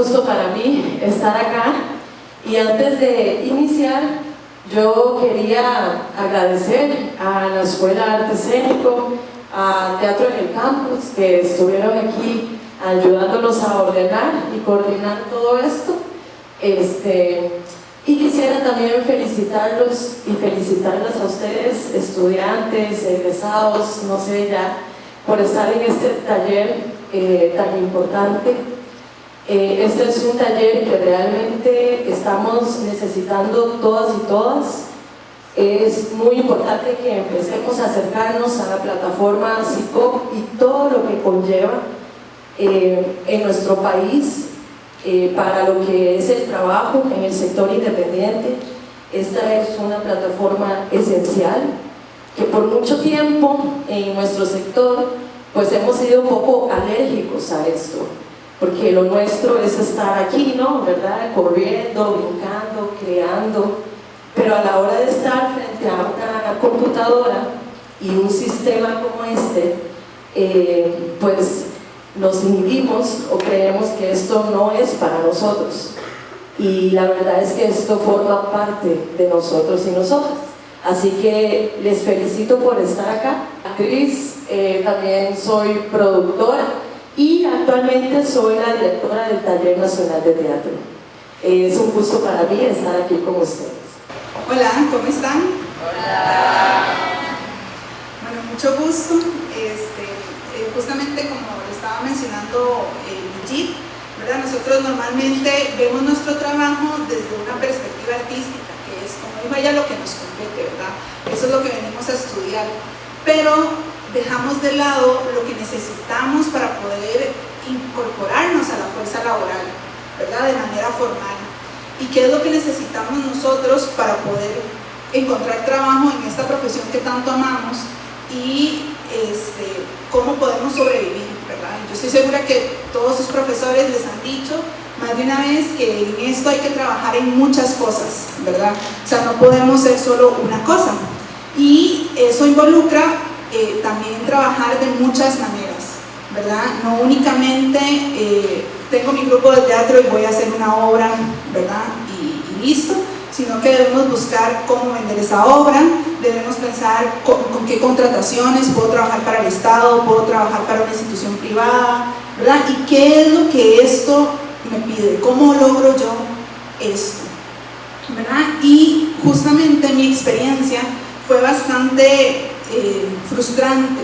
gusto para mí estar acá. Y antes de iniciar, yo quería agradecer a la Escuela de Arte Escénico, a Teatro en el Campus, que estuvieron aquí ayudándonos a ordenar y coordinar todo esto. Y quisiera también felicitarlos y felicitarlas a ustedes, estudiantes, egresados, no sé ya, por estar en este taller tan importante. Este es un taller que realmente estamos necesitando todas y todas. Es muy importante que empecemos a acercarnos a la plataforma CICOP y todo lo que conlleva en nuestro país para lo que es el trabajo en el sector independiente. Esta es una plataforma esencial que por mucho tiempo en nuestro sector pues hemos sido un poco alérgicos a esto, porque lo nuestro es estar aquí, ¿no? ¿Verdad? Corriendo, brincando, creando, pero a la hora de estar frente a una computadora y un sistema como este, pues nos inhibimos o creemos que esto no es para nosotros, y la verdad es que esto forma parte de nosotros y nosotras. Así que les felicito por estar acá. Actriz, también soy productora y actualmente soy la directora del Taller Nacional de Teatro. Es un gusto para mí estar aquí con ustedes. Hola, ¿cómo están? Hola. Bueno, mucho gusto. Justamente como lo estaba mencionando Brigitte, ¿verdad? Nosotros normalmente vemos nuestro trabajo desde una perspectiva artística, que es, como dijo ella, lo que nos compete, ¿verdad? Eso es lo que venimos a estudiar. Pero dejamos de lado lo que necesitamos para poder incorporarnos a la fuerza laboral, ¿verdad? De manera formal. ¿Y qué es lo que necesitamos nosotros para poder encontrar trabajo en esta profesión que tanto amamos? Y cómo podemos sobrevivir, ¿verdad? Yo estoy segura que todos sus profesores les han dicho más de una vez que en esto hay que trabajar en muchas cosas, ¿verdad? O sea, no podemos ser solo una cosa. Y eso involucra también trabajar de muchas maneras, ¿verdad? No únicamente tengo mi grupo de teatro y voy a hacer una obra, ¿verdad? Y listo, sino que debemos buscar cómo vender esa obra, debemos pensar con qué contrataciones puedo trabajar para el Estado, puedo trabajar para una institución privada, ¿verdad? Y qué es lo que esto me pide, cómo logro yo esto, ¿verdad? Y justamente mi experiencia fue bastante frustrante,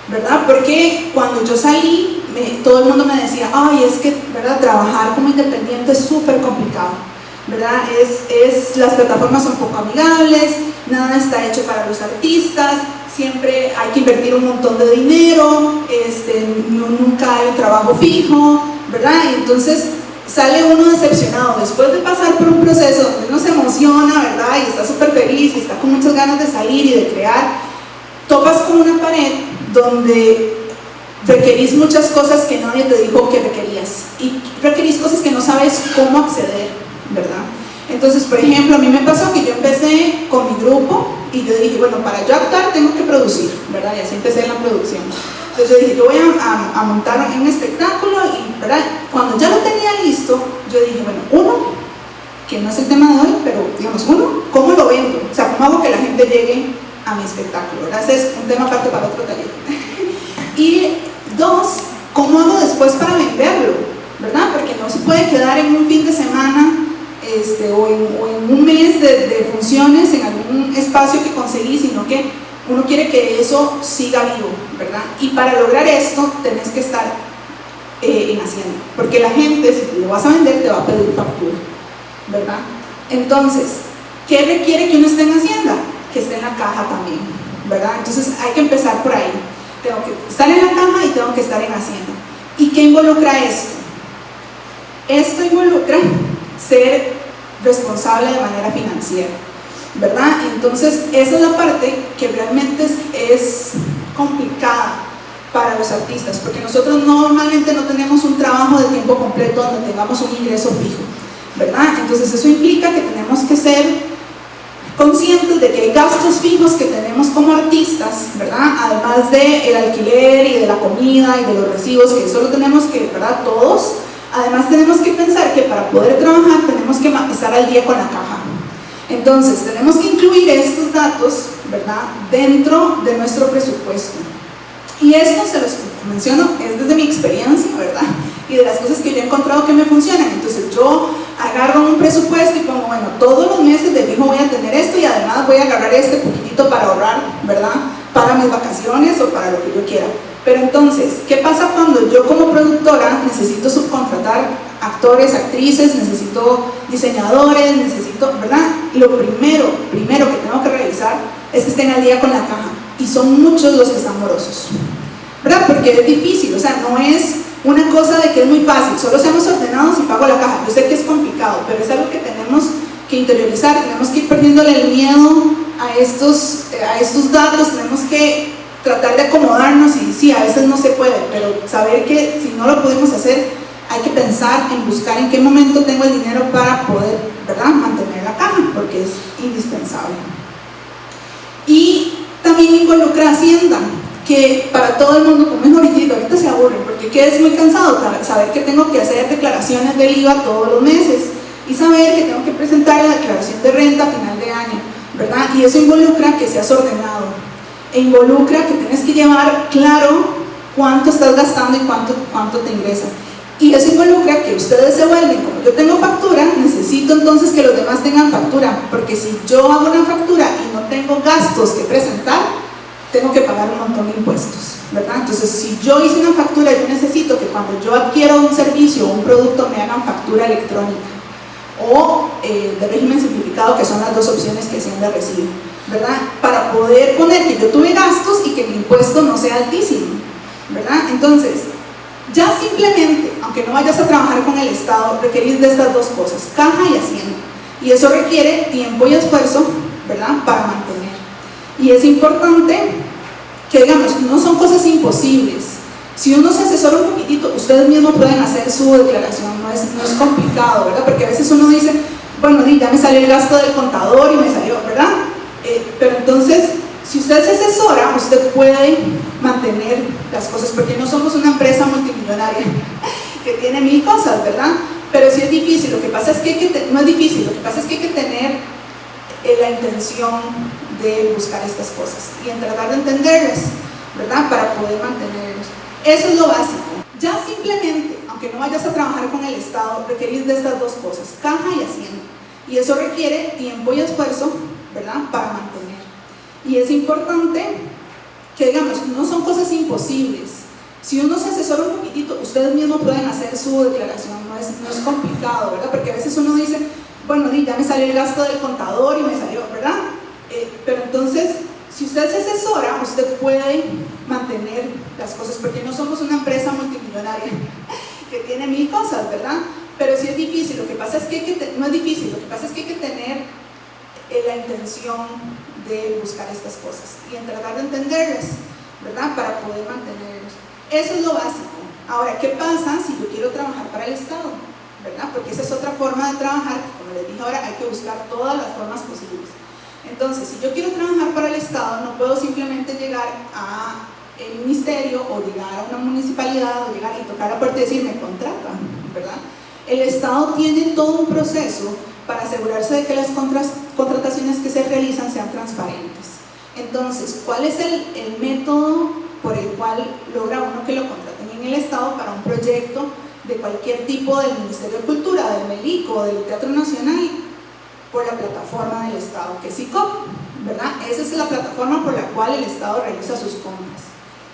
¿verdad? Porque cuando yo salí, todo el mundo me decía, ay, es que, ¿verdad? Trabajar como independiente es súper complicado, ¿verdad? Las plataformas son poco amigables, nada está hecho para los artistas, siempre hay que invertir un montón de dinero, nunca hay un trabajo fijo, ¿verdad? Y entonces sale uno decepcionado después de pasar por un proceso donde uno se emociona, ¿verdad? Y está súper feliz y está con muchas ganas de salir y de crear. Topas con una pared donde requerís muchas cosas que nadie te dijo que requerías y requerís cosas que no sabes cómo acceder, ¿verdad? Entonces, por ejemplo, a mí me pasó que yo empecé con mi grupo y yo dije, bueno, para yo actuar tengo que producir, ¿verdad? Y así empecé en la producción. Entonces yo dije, yo voy a montar un espectáculo y, ¿verdad? Cuando ya lo tenía listo, yo dije, bueno, uno, que no es el tema de hoy, pero digamos, uno, ¿cómo lo vendo? O sea, ¿cómo hago que la gente llegue a mi espectáculo? ¿Verdad? Ese es un tema aparte para otro taller. Y dos, ¿cómo hago después para venderlo? ¿Verdad? Porque no se puede quedar en un fin de semana o en un mes de funciones en algún espacio que conseguí, sino que uno quiere que eso siga vivo, ¿verdad? Y para lograr esto tenés que estar en Hacienda, porque la gente, si lo vas a vender, te va a pedir factura, ¿verdad? Entonces, ¿qué requiere que uno esté en Hacienda? Que esté en la caja también, ¿verdad? Entonces hay que empezar por ahí. Tengo que estar en la caja y tengo que estar en Hacienda. ¿Y qué involucra esto? Esto involucra ser responsable de manera financiera, ¿verdad? Entonces esa es la parte que realmente es complicada para los artistas, porque nosotros normalmente no tenemos un trabajo de tiempo completo donde tengamos un ingreso fijo, ¿verdad? Entonces eso implica que tenemos que ser conscientes de que hay gastos fijos que tenemos como artistas, ¿verdad? Además del alquiler y de la comida y de los recibos, que eso lo tenemos que, ¿verdad? Todos. Además tenemos que pensar Resulta que para poder trabajar tenemos que estar al día con la caja. Entonces, tenemos que incluir estos datos, ¿verdad?, dentro de nuestro presupuesto. Y esto, se los menciono, es desde mi experiencia, ¿verdad?, y de las cosas que yo he encontrado que me funcionan. Entonces, yo agarro un presupuesto y pongo, bueno, todos los meses de fijo voy a tener esto y además voy a agarrar este poquitito para ahorrar, ¿verdad?, para mis vacaciones o para lo que yo quiera. Pero entonces, ¿qué pasa cuando yo como productora necesito subcontratar actores, actrices, necesito diseñadores, necesito, ¿verdad? Lo primero que tengo que revisar es que estén al día con la caja, y son muchos los que están morosos, ¿verdad? Porque es difícil, o sea, no es una cosa de que es muy fácil, solo seamos ordenados y pago la caja. Yo sé que es complicado, pero es algo que tenemos que interiorizar, tenemos que ir perdiéndole el miedo a estos datos, tenemos que tratar de acomodarnos, y sí, a veces no se puede, pero saber que si no lo podemos hacer, hay que pensar en buscar en qué momento tengo el dinero para poder, ¿verdad?, mantener la caja, porque es indispensable. Y también involucra Hacienda, que para todo el mundo, como es ahorita se aburren, porque ¿qué es muy cansado? Saber que tengo que hacer declaraciones del IVA todos los meses, y saber que tengo que presentar la declaración de renta a final de año, ¿verdad? Y eso involucra que seas ordenado, e involucra que tienes que llevar claro cuánto estás gastando y cuánto te ingresa. Y eso involucra que ustedes se vuelven, como yo tengo factura, necesito entonces que los demás tengan factura, porque si yo hago una factura y no tengo gastos que presentar, tengo que pagar un montón de impuestos, ¿verdad? Entonces, si yo hice una factura, yo necesito que cuando yo adquiero un servicio o un producto me hagan factura electrónica o de régimen simplificado, que son las dos opciones que Hacienda recibe, ¿verdad? Para poder poner que yo tuve gastos y que mi impuesto no sea altísimo, ¿verdad? Entonces, ya simplemente, aunque no vayas a trabajar con el Estado, requerís de estas dos cosas, caja y Hacienda, y eso requiere tiempo y esfuerzo, ¿verdad?, para mantener. Y es importante que, digamos, no son cosas imposibles. Si uno se asesora un poquitito, ustedes mismos pueden hacer su declaración, no es complicado, ¿verdad? Porque a veces uno dice, bueno, ya me salió el gasto del contador y me salió, ¿verdad? Pero entonces, si usted se asesora, usted puede mantener las cosas, porque no somos una empresa multimillonaria que tiene 1000 cosas, ¿verdad? Pero sí es difícil, lo que pasa es que no es difícil, lo que pasa es que hay que tener la intención de buscar estas cosas y en tratar de entenderlas, ¿verdad?, para poder mantenerlos. Eso es lo básico. Ya simplemente, aunque no vayas a trabajar con el Estado, requerís de estas dos cosas, caja y Hacienda, y eso requiere tiempo y esfuerzo, ¿verdad?, para mantener. Y es importante que, digamos, no son cosas imposibles. Si uno se asesora un poquitito, ustedes mismos pueden hacer su declaración, no es complicado, ¿verdad? Porque a veces uno dice, bueno, ya me salió el gasto del contador y me salió, ¿verdad? Pero entonces, si usted se asesora, usted puede mantener las cosas, porque no somos una empresa multimillonaria que tiene 1000 cosas, ¿verdad? Pero sí es difícil, lo que pasa es que no es difícil, lo que pasa es que hay que tener la intención de buscar estas cosas y en tratar de entenderlas, ¿verdad?, para poder mantenerlos. Eso es lo básico. Ahora, ¿qué pasa si yo quiero trabajar para el Estado? ¿Verdad? Porque esa es otra forma de trabajar, que como les dije ahora, hay que buscar todas las formas posibles. Entonces, si yo quiero trabajar para el Estado, no puedo simplemente llegar a el ministerio o llegar a una municipalidad o llegar y tocar la puerta y decir, me contratan, ¿verdad? El Estado tiene todo un proceso para asegurarse de que las contrataciones que se realizan sean transparentes. Entonces, ¿cuál es el método por el cual logra uno que lo contraten en el Estado para un proyecto de cualquier tipo del Ministerio de Cultura, del MELICO, del Teatro Nacional? Por la plataforma del Estado, que es SICOP, ¿verdad? Esa es la plataforma por la cual el Estado realiza sus compras.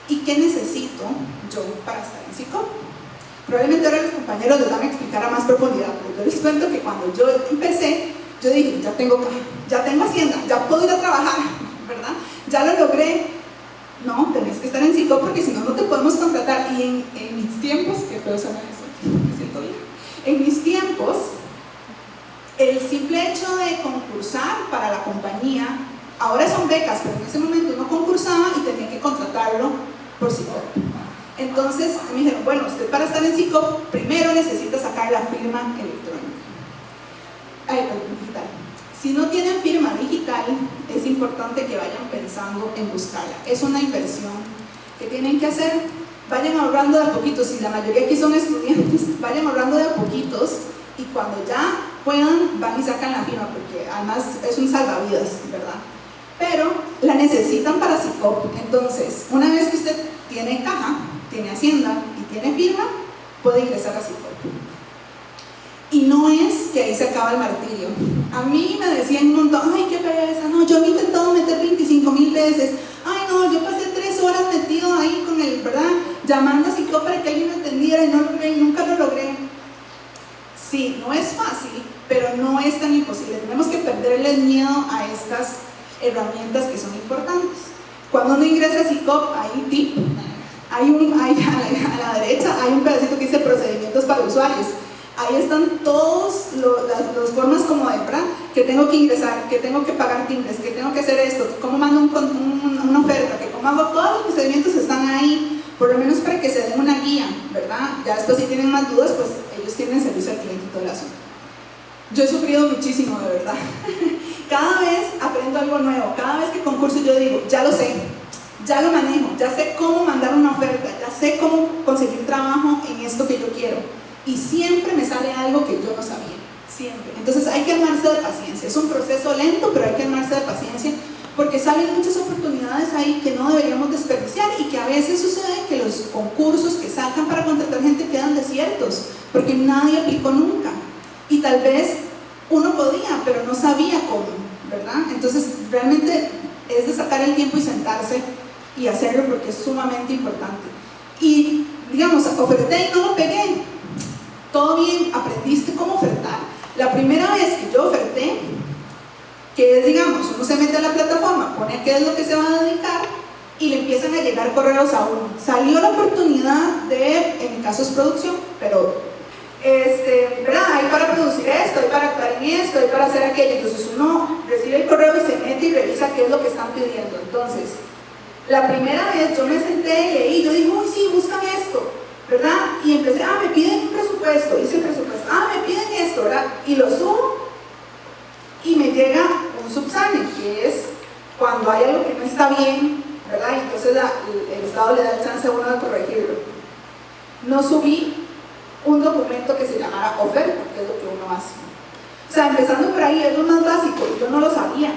¿Y qué necesito yo para estar en SICOP? Probablemente ahora los compañeros les van a explicar a más profundidad, pero yo les cuento que cuando yo empecé, yo dije, ya tengo caja, ya tengo Hacienda, ya puedo ir a trabajar, ¿verdad? Ya lo logré. No, tenés que estar en SICOP porque si no, no te podemos contratar. Y en mis tiempos, que puedo saber eso, me siento bien. En mis tiempos, el simple hecho de concursar para la compañía, ahora son becas, pero en ese momento uno concursaba y tenía que contratarlo por SICOP. Entonces me dijeron, bueno, usted para estar en SICOP primero necesita sacar la firma electrónica, digital. Si no tienen firma digital, es importante que vayan pensando en buscarla. Es una inversión que tienen que hacer. Vayan ahorrando de a poquitos. Si la mayoría aquí son estudiantes, vayan ahorrando de a poquitos y cuando ya puedan, van y sacan la firma, porque además es un salvavidas, ¿verdad? Pero la necesitan para SICOP. Entonces, una vez que usted tiene caja, tiene hacienda y tiene firma, puede ingresar a SICOP. Y no es que ahí se acaba el martirio. A mí me decían un montón, ay, qué pereza, no, yo me he intentado meter 25,000 veces, ay, no, yo pasé 3 horas metido ahí con el, ¿verdad? Llamando a SICOP para que alguien me atendiera y no logré, nunca lo logré. Sí, no es fácil, pero no es tan imposible. Tenemos que perderle el miedo a estas herramientas que son importantes. Cuando uno ingresa a SICOP, hay un tip, a la derecha hay un pedacito que dice procedimientos para usuarios. Ahí están todas las formas como de, ¿verdad? Que tengo que ingresar, que tengo que pagar timbres, que tengo que hacer esto, cómo mando una oferta, que cómo hago, todos los procedimientos están ahí, por lo menos para que se den una guía, ¿verdad? Ya después si tienen más dudas, pues ellos tienen servicio al cliente y todo el asunto. Yo he sufrido muchísimo, de verdad. Cada vez aprendo algo nuevo, cada vez que concurso yo digo, ya lo sé, ya lo manejo, ya sé cómo mandar una oferta, ya sé cómo conseguir trabajo en esto que yo quiero. Y siempre me sale algo que yo no sabía, siempre. Entonces hay que armarse de paciencia. Es un proceso lento, pero hay que armarse de paciencia porque salen muchas oportunidades ahí que no deberíamos desperdiciar y que a veces sucede que los concursos que sacan para contratar gente quedan desiertos porque nadie aplicó nunca. Y tal vez uno podía, pero no sabía cómo, ¿verdad? Entonces realmente es de sacar el tiempo y sentarse y hacerlo porque es sumamente importante. Y digamos, oferté y no lo pegué. Todo bien, aprendiste cómo ofertar. La primera vez que yo oferté, que es, digamos, uno se mete a la plataforma, pone qué es lo que se va a dedicar y le empiezan a llegar correos a uno. Salió la oportunidad de, en mi caso es producción, pero ¿verdad? Hay para producir esto, hay para actuar en esto, hay para hacer aquello. Entonces uno recibe el correo y se mete y revisa qué es lo que están pidiendo. Entonces, la primera vez yo me senté y leí, yo dije, uy, sí, buscan esto, ¿verdad? Y empecé, me piden un presupuesto, hice el presupuesto, me piden esto, ¿verdad? Y lo subo y me llega un subsane, que es cuando hay algo que no está bien, ¿verdad? Y entonces el Estado le da el chance a uno de corregirlo. No subí un documento que se llamara oferta, que es lo que uno hace. O sea, empezando por ahí es lo más básico, yo no lo sabía,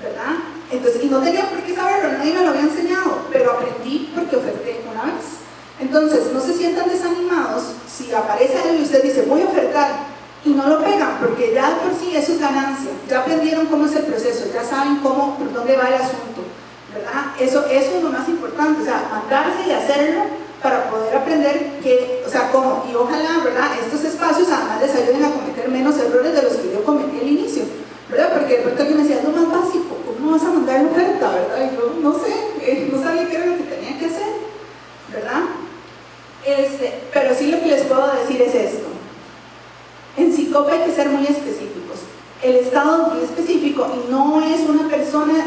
¿verdad? Entonces, y no tenía por qué saberlo, nadie me lo había enseñado, pero aprendí porque oferté una vez. Entonces, no se sientan desanimados si aparece algo y usted dice, voy a ofertar, y no lo pegan, porque ya de por sí eso es ganancia, ya aprendieron cómo es el proceso, ya saben cómo, por dónde va el asunto, ¿verdad? Eso es lo más importante, o sea, mandarse y hacerlo para poder aprender cómo, y ojalá, ¿verdad? Estos espacios además les ayuden a cometer menos errores de los que yo cometí al inicio, ¿verdad? Porque de pronto alguien me decía, es lo más básico, ¿cómo vas a mandar la oferta, verdad? Y yo, no sé, no sabía qué era lo que tenía que hacer, ¿verdad? Pero sí lo que les puedo decir es esto. En SICOP hay que ser muy específicos. El Estado es muy específico y no es una persona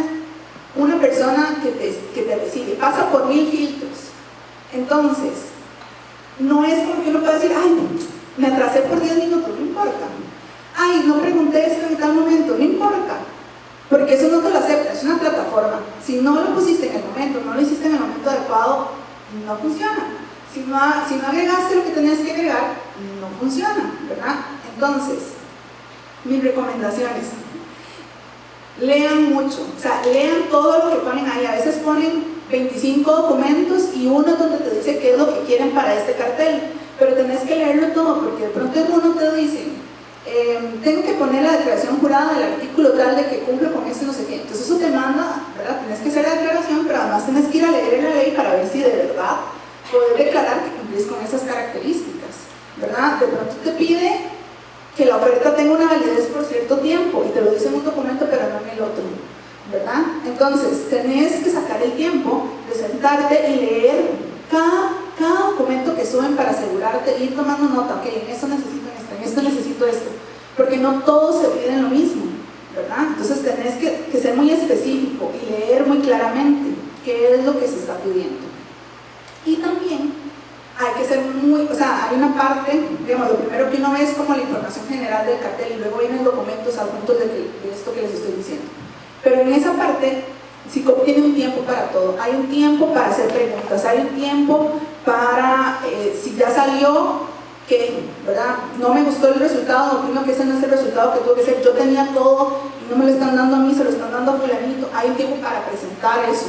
que te recibe, pasa por 1000 filtros. Entonces, no es como que uno pueda decir, me atrasé por 10 minutos, no importa. No pregunté esto en tal momento, no importa. Porque eso no te lo acepta, es una plataforma. Si no lo pusiste en el momento, no lo hiciste en el momento adecuado, no funciona. Si no agregaste lo que tenías que agregar, no funciona, ¿verdad? Entonces, mis recomendaciones, lean mucho, o sea, lean todo lo que ponen ahí. A veces ponen 25 documentos y uno donde te dice qué es lo que quieren para este cartel, pero tenés que leerlo todo, porque de pronto uno te dice, tengo que poner la declaración jurada del artículo tal de que cumple con esto y no sé qué. Entonces eso te manda, ¿verdad? Tienes que hacer la declaración, pero además tienes que ir a leer la ley para ver si de verdad poder declarar que cumplís con esas características, ¿verdad? De pronto te pide que la oferta tenga una validez por cierto tiempo y te lo dice en un documento pero no en el otro, ¿verdad? Entonces tenés que sacar el tiempo de sentarte y leer cada documento que suben para asegurarte, ir tomando nota, ok, en esto necesito esto, porque no todos se piden lo mismo, ¿verdad? Entonces tenés que ser muy específico y leer muy claramente qué es lo que se está pidiendo. Y también hay que ser hay una parte, digamos, lo primero que uno ve es como la información general del cartel y luego vienen documentos adjuntos de esto que les estoy diciendo. Pero en esa parte, SICOP tiene un tiempo para todo. Hay un tiempo para hacer preguntas, hay un tiempo para, si ya salió, que, ¿verdad? No me gustó el resultado, opino que ese no es el resultado que tuvo que ser, yo tenía todo y no me lo están dando a mí, se lo están dando a fulanito, hay un tiempo para presentar eso,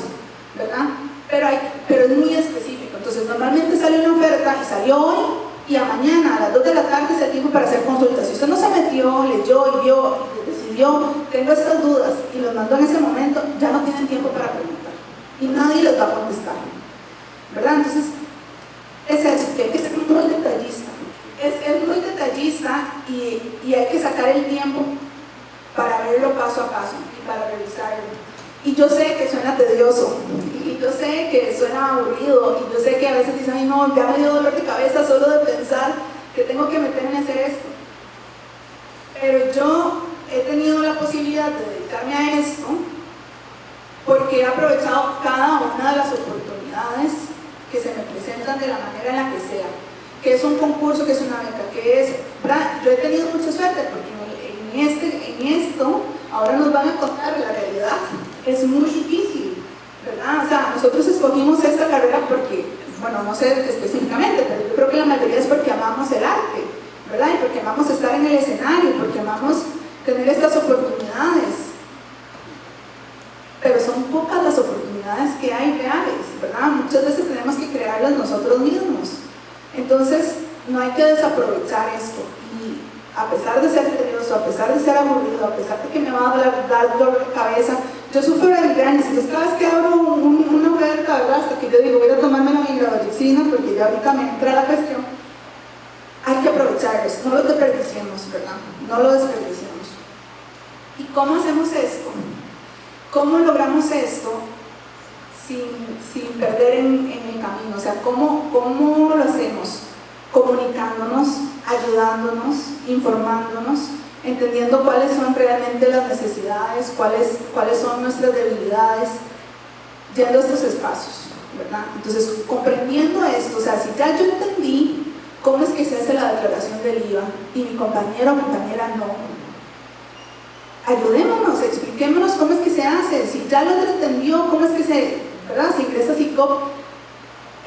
¿verdad? Pero es muy específico, entonces normalmente sale una oferta y salió hoy y a mañana a las 2 de la tarde es el tiempo para hacer consultas. Si usted no se metió, leyó y vio y decidió, tengo estas dudas y los mandó en ese momento, ya no tienen tiempo para preguntar y nadie les va a contestar, ¿verdad? Entonces es eso, que hay que ser muy detallista. Es muy detallista y hay que sacar el tiempo para verlo paso a paso y para revisarlo. Y yo sé que suena tedioso, y yo sé que suena aburrido, y yo sé que a veces dicen, ay no, ya me dio dolor de cabeza solo de pensar que tengo que meterme a hacer esto. Pero yo he tenido la posibilidad de dedicarme a esto porque he aprovechado cada una de las oportunidades que se me presentan de la manera en la que sea. Que es un concurso, que es una beca, que es, ¿verdad? Yo he tenido mucha suerte porque en esto ahora nos van a contar la realidad. Es muy difícil, ¿verdad? O sea, nosotros escogimos esta carrera porque, bueno, no sé específicamente, pero yo creo que la mayoría es porque amamos el arte, ¿verdad? Y porque amamos estar en el escenario, porque amamos tener estas oportunidades. Pero son pocas las oportunidades que hay reales, ¿verdad? Muchas veces tenemos que crearlas nosotros mismos. Entonces, no hay que desaprovechar esto. Y a pesar de ser tedioso, a pesar de ser aburrido, a pesar de que me va a dar dolor de cabeza, yo sufro de migrañas. Entonces, cada vez que abro una oferta, ¿verdad? Hasta que yo digo, voy a tomarme la migradoxina porque ya ahorita me entra la cuestión, hay que aprovecharlos, no lo desperdiciemos, ¿verdad? No lo desperdiciemos. ¿Y cómo hacemos esto? ¿Cómo logramos esto sin perder en el camino? O sea, ¿cómo lo hacemos? Comunicándonos, ayudándonos, informándonos, entendiendo cuáles son realmente las necesidades, cuáles son nuestras debilidades, yendo a estos espacios, ¿verdad? Entonces, comprendiendo esto, o sea, si ya yo entendí cómo es que se hace la declaración del IVA y mi compañero o compañera no, ayudémonos, expliquémonos cómo es que se hace. Si ya lo entendió, cómo es que ¿verdad? Se ingresa a SICOP.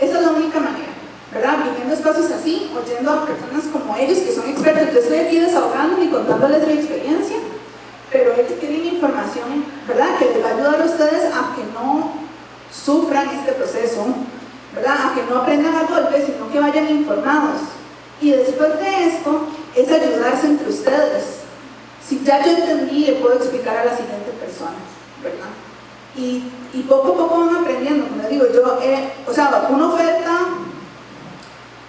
Esa es la única manera, ¿verdad? Viniendo a espacios así, oyendo a personas como ellos que son expertos. Yo estoy aquí desahogándome y contándoles mi experiencia, pero ellos tienen información, ¿verdad? Que les va a ayudar a ustedes a que no sufran este proceso, ¿verdad? A que no aprendan a golpes, sino que vayan informados. Y después de esto, es ayudarse entre ustedes. Si ya yo entendí, le puedo explicar a la siguiente persona, ¿verdad? Y poco a poco van aprendiendo. Como les digo, o sea, una oferta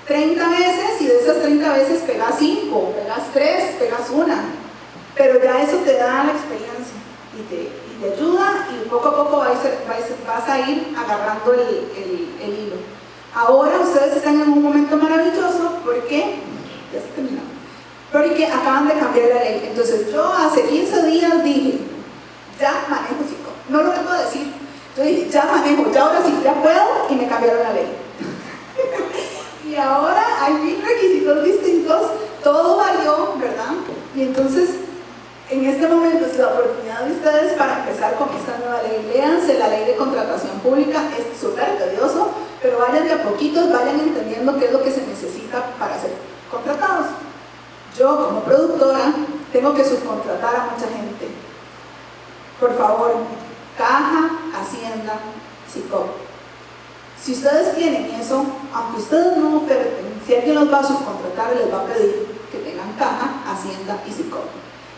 30 veces y de esas 30 veces pegas 5, pegas 3, pegas 1. Pero ya eso te da la experiencia y te ayuda y poco a poco vas a ir agarrando el hilo. Ahora ustedes están en un momento maravilloso porque ya se terminó. Porque acaban de cambiar la ley. Entonces yo hace 15 días dije, ya manejo SICOP. No lo debo decir. Yo dije, ya manejo, ya ahora sí, ya puedo, y me cambiaron la ley. Y ahora hay 1000 requisitos distintos, todo varió, ¿verdad? Y entonces, en este momento es la oportunidad de ustedes para empezar con esta nueva ley. Léanse la ley de contratación pública, es súper tedioso, pero vayan de a poquitos, vayan entendiendo qué es lo que se necesita para ser contratados. Yo, como productora, tengo que subcontratar a mucha gente. Por favor, Caja, Hacienda, SICOP. Si ustedes tienen eso, aunque ustedes no oferten, si alguien los va a subcontratar, les va a pedir que tengan Caja, Hacienda y SICOP.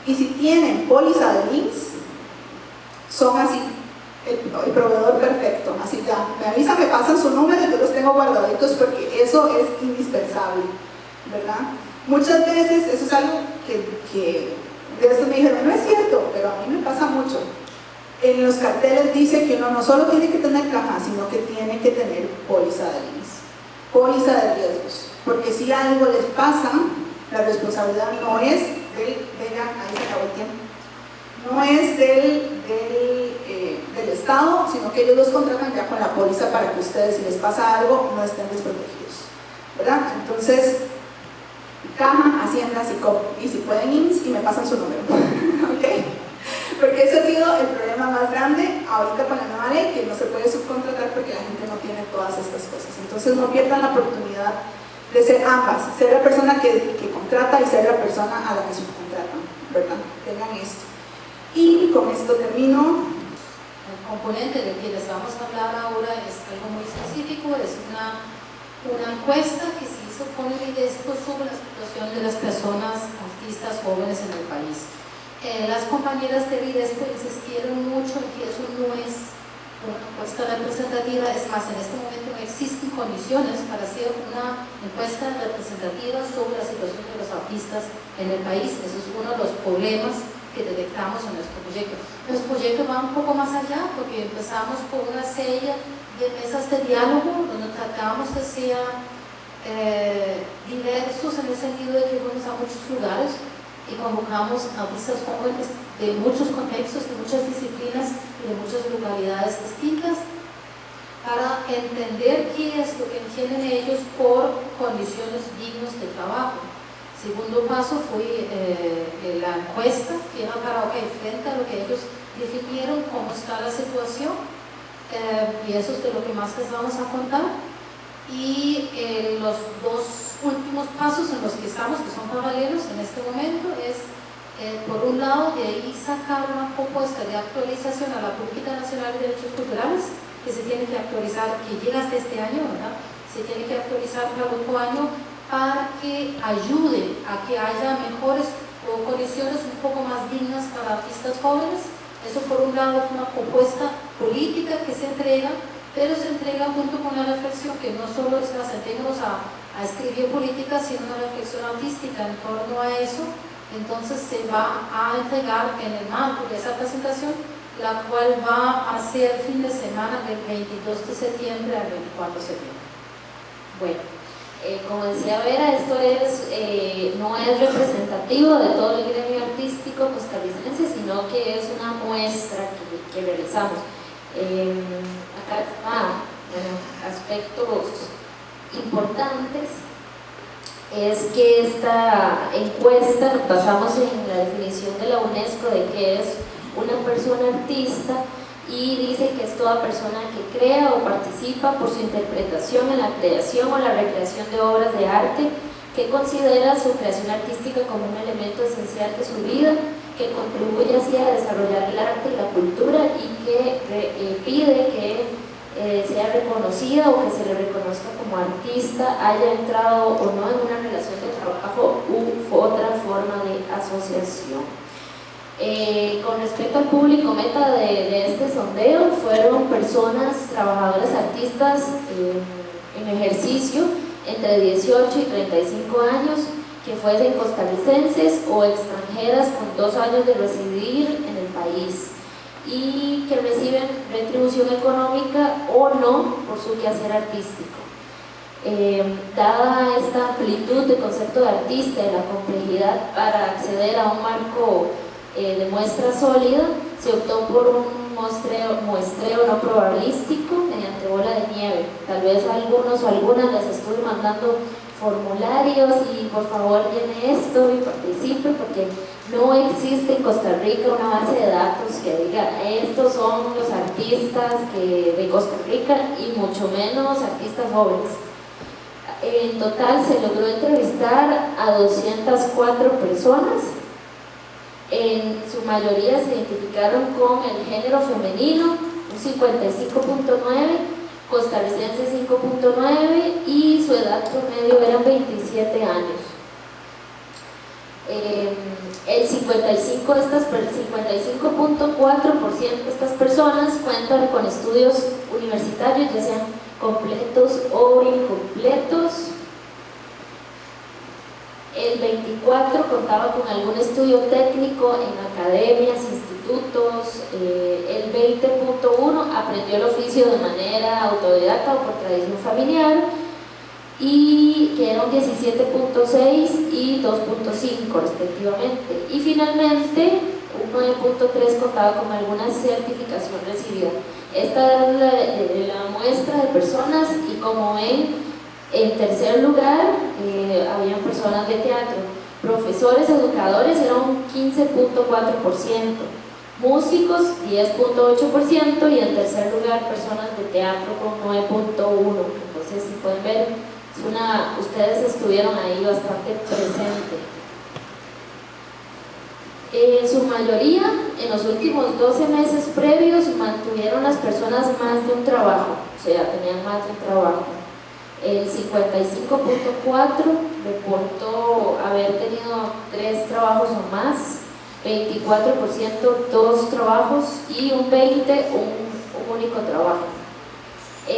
Y si tienen póliza de links, son así, el proveedor perfecto. Así ya, me avisan, me pasan su número y yo los tengo guardaditos porque eso es indispensable, ¿verdad? Muchas veces, eso es algo que de esto me dijeron, no es cierto, pero a mí me pasa mucho. En los carteles dice que uno no solo tiene que tener caja, sino que tiene que tener póliza de links, póliza de riesgos, porque si algo les pasa, la responsabilidad no es ahí se acabó el tiempo, no es del Estado, sino que ellos los contratan ya con la póliza para que ustedes, si les pasa algo, no estén desprotegidos, ¿verdad? Entonces, Caja, Hacienda, SICOP, y si pueden IMSS y me pasan su número, ¿ok? Porque ese ha sido el problema más grande ahorita con la nueva ley, que no se puede subcontratar porque la gente no tiene todas estas cosas. Entonces no pierdan la oportunidad de ser ambas, ser la persona que contrata y ser la persona a la que subcontratan, ¿verdad? Tengan esto. Y con esto termino. El componente del que les vamos a hablar ahora es algo muy específico, es una encuesta que se hizo con evidencia sobre la situación de las personas artistas jóvenes en el país. Las compañeras de Videsco insistieron mucho en que eso no es una encuesta representativa, es más, en este momento no existen condiciones para hacer una encuesta representativa sobre la situación de los artistas en el país. Eso es uno de los problemas que detectamos en nuestro proyecto. Nuestro proyecto va un poco más allá porque empezamos con una serie de mesas de diálogo donde tratamos de ser diversos en el sentido de que fuimos a muchos lugares y convocamos artistas jóvenes de muchos contextos, de muchas disciplinas y de muchas localidades distintas para entender qué es lo que entienden ellos por condiciones dignas de trabajo. Segundo paso fue la encuesta, que era para frente a lo que ellos definieron cómo está la situación, y eso es de lo que más les vamos a contar. Y los dos últimos pasos en los que estamos, que son paralelos en este momento, es por un lado de ahí sacar una propuesta de actualización a la Política Nacional de Derechos Culturales, que se tiene que actualizar, que llega hasta este año, ¿verdad? Se tiene que actualizar para el otro año, para que ayude a que haya mejores condiciones un poco más dignas para artistas jóvenes. Eso por un lado es una propuesta política que se entrega, pero se entrega junto con una reflexión que no solo es la sentémonos a escribir política, sino una reflexión artística en torno a eso. Entonces se va a entregar en el marco de esa presentación, la cual va a ser fin de semana del 22 de septiembre al 24 de septiembre. Bueno. Como decía Vera, esto no es representativo de todo el gremio artístico costarricense, sino que es una muestra que realizamos. Acá aspectos importantes es que esta encuesta nos basamos en la definición de la UNESCO de qué es una persona artista, y dice que es toda persona que crea o participa por su interpretación en la creación o la recreación de obras de arte, que considera su creación artística como un elemento esencial de su vida, que contribuye así a desarrollar el arte y la cultura, y que pide que sea reconocida o que se le reconozca como artista, haya entrado o no en una relación de trabajo u otra forma de asociación. Con respecto al público meta de este sondeo, fueron personas, trabajadoras artistas en ejercicio entre 18 y 35 años, que fuesen costarricenses o extranjeras con 2 años de residir en el país y que reciben retribución económica o no por su quehacer artístico. Dada esta amplitud de concepto de artista y la complejidad para acceder a un marco de muestra sólida, se optó por un muestreo no probabilístico mediante bola de nieve. Tal vez a algunos o algunas les estuve mandando formularios y por favor llene esto y participe, porque no existe en Costa Rica una base de datos que diga estos son los artistas de Costa Rica, y mucho menos artistas jóvenes. En total se logró entrevistar a 204 personas. En su mayoría se identificaron con el género femenino, un 55.9%, costarricense 5.9%, y su edad promedio eran 27 años. El 55.4% de estas personas cuentan con estudios universitarios, ya sean completos o incompletos. El 24% contaba con algún estudio técnico en academias, institutos. El 20.1% aprendió el oficio de manera autodidacta o por tradición familiar, y que eran 17.6% y 2.5% respectivamente. Y finalmente un 9.3% contaba con alguna certificación recibida. Esta es la muestra de personas, y como ven, en tercer lugar habían personas de teatro. Profesores, educadores eran un 15.4%, músicos 10.8%, y en tercer lugar personas de teatro con 9.1%. Entonces, si pueden ver, Ustedes estuvieron ahí bastante presentes. En su mayoría, en los últimos 12 meses previos, mantuvieron las personas más de un trabajo, o sea, tenían más de un trabajo. El 55.4% reportó haber tenido 3 trabajos o más, 24% 2 trabajos y un 20% un único trabajo.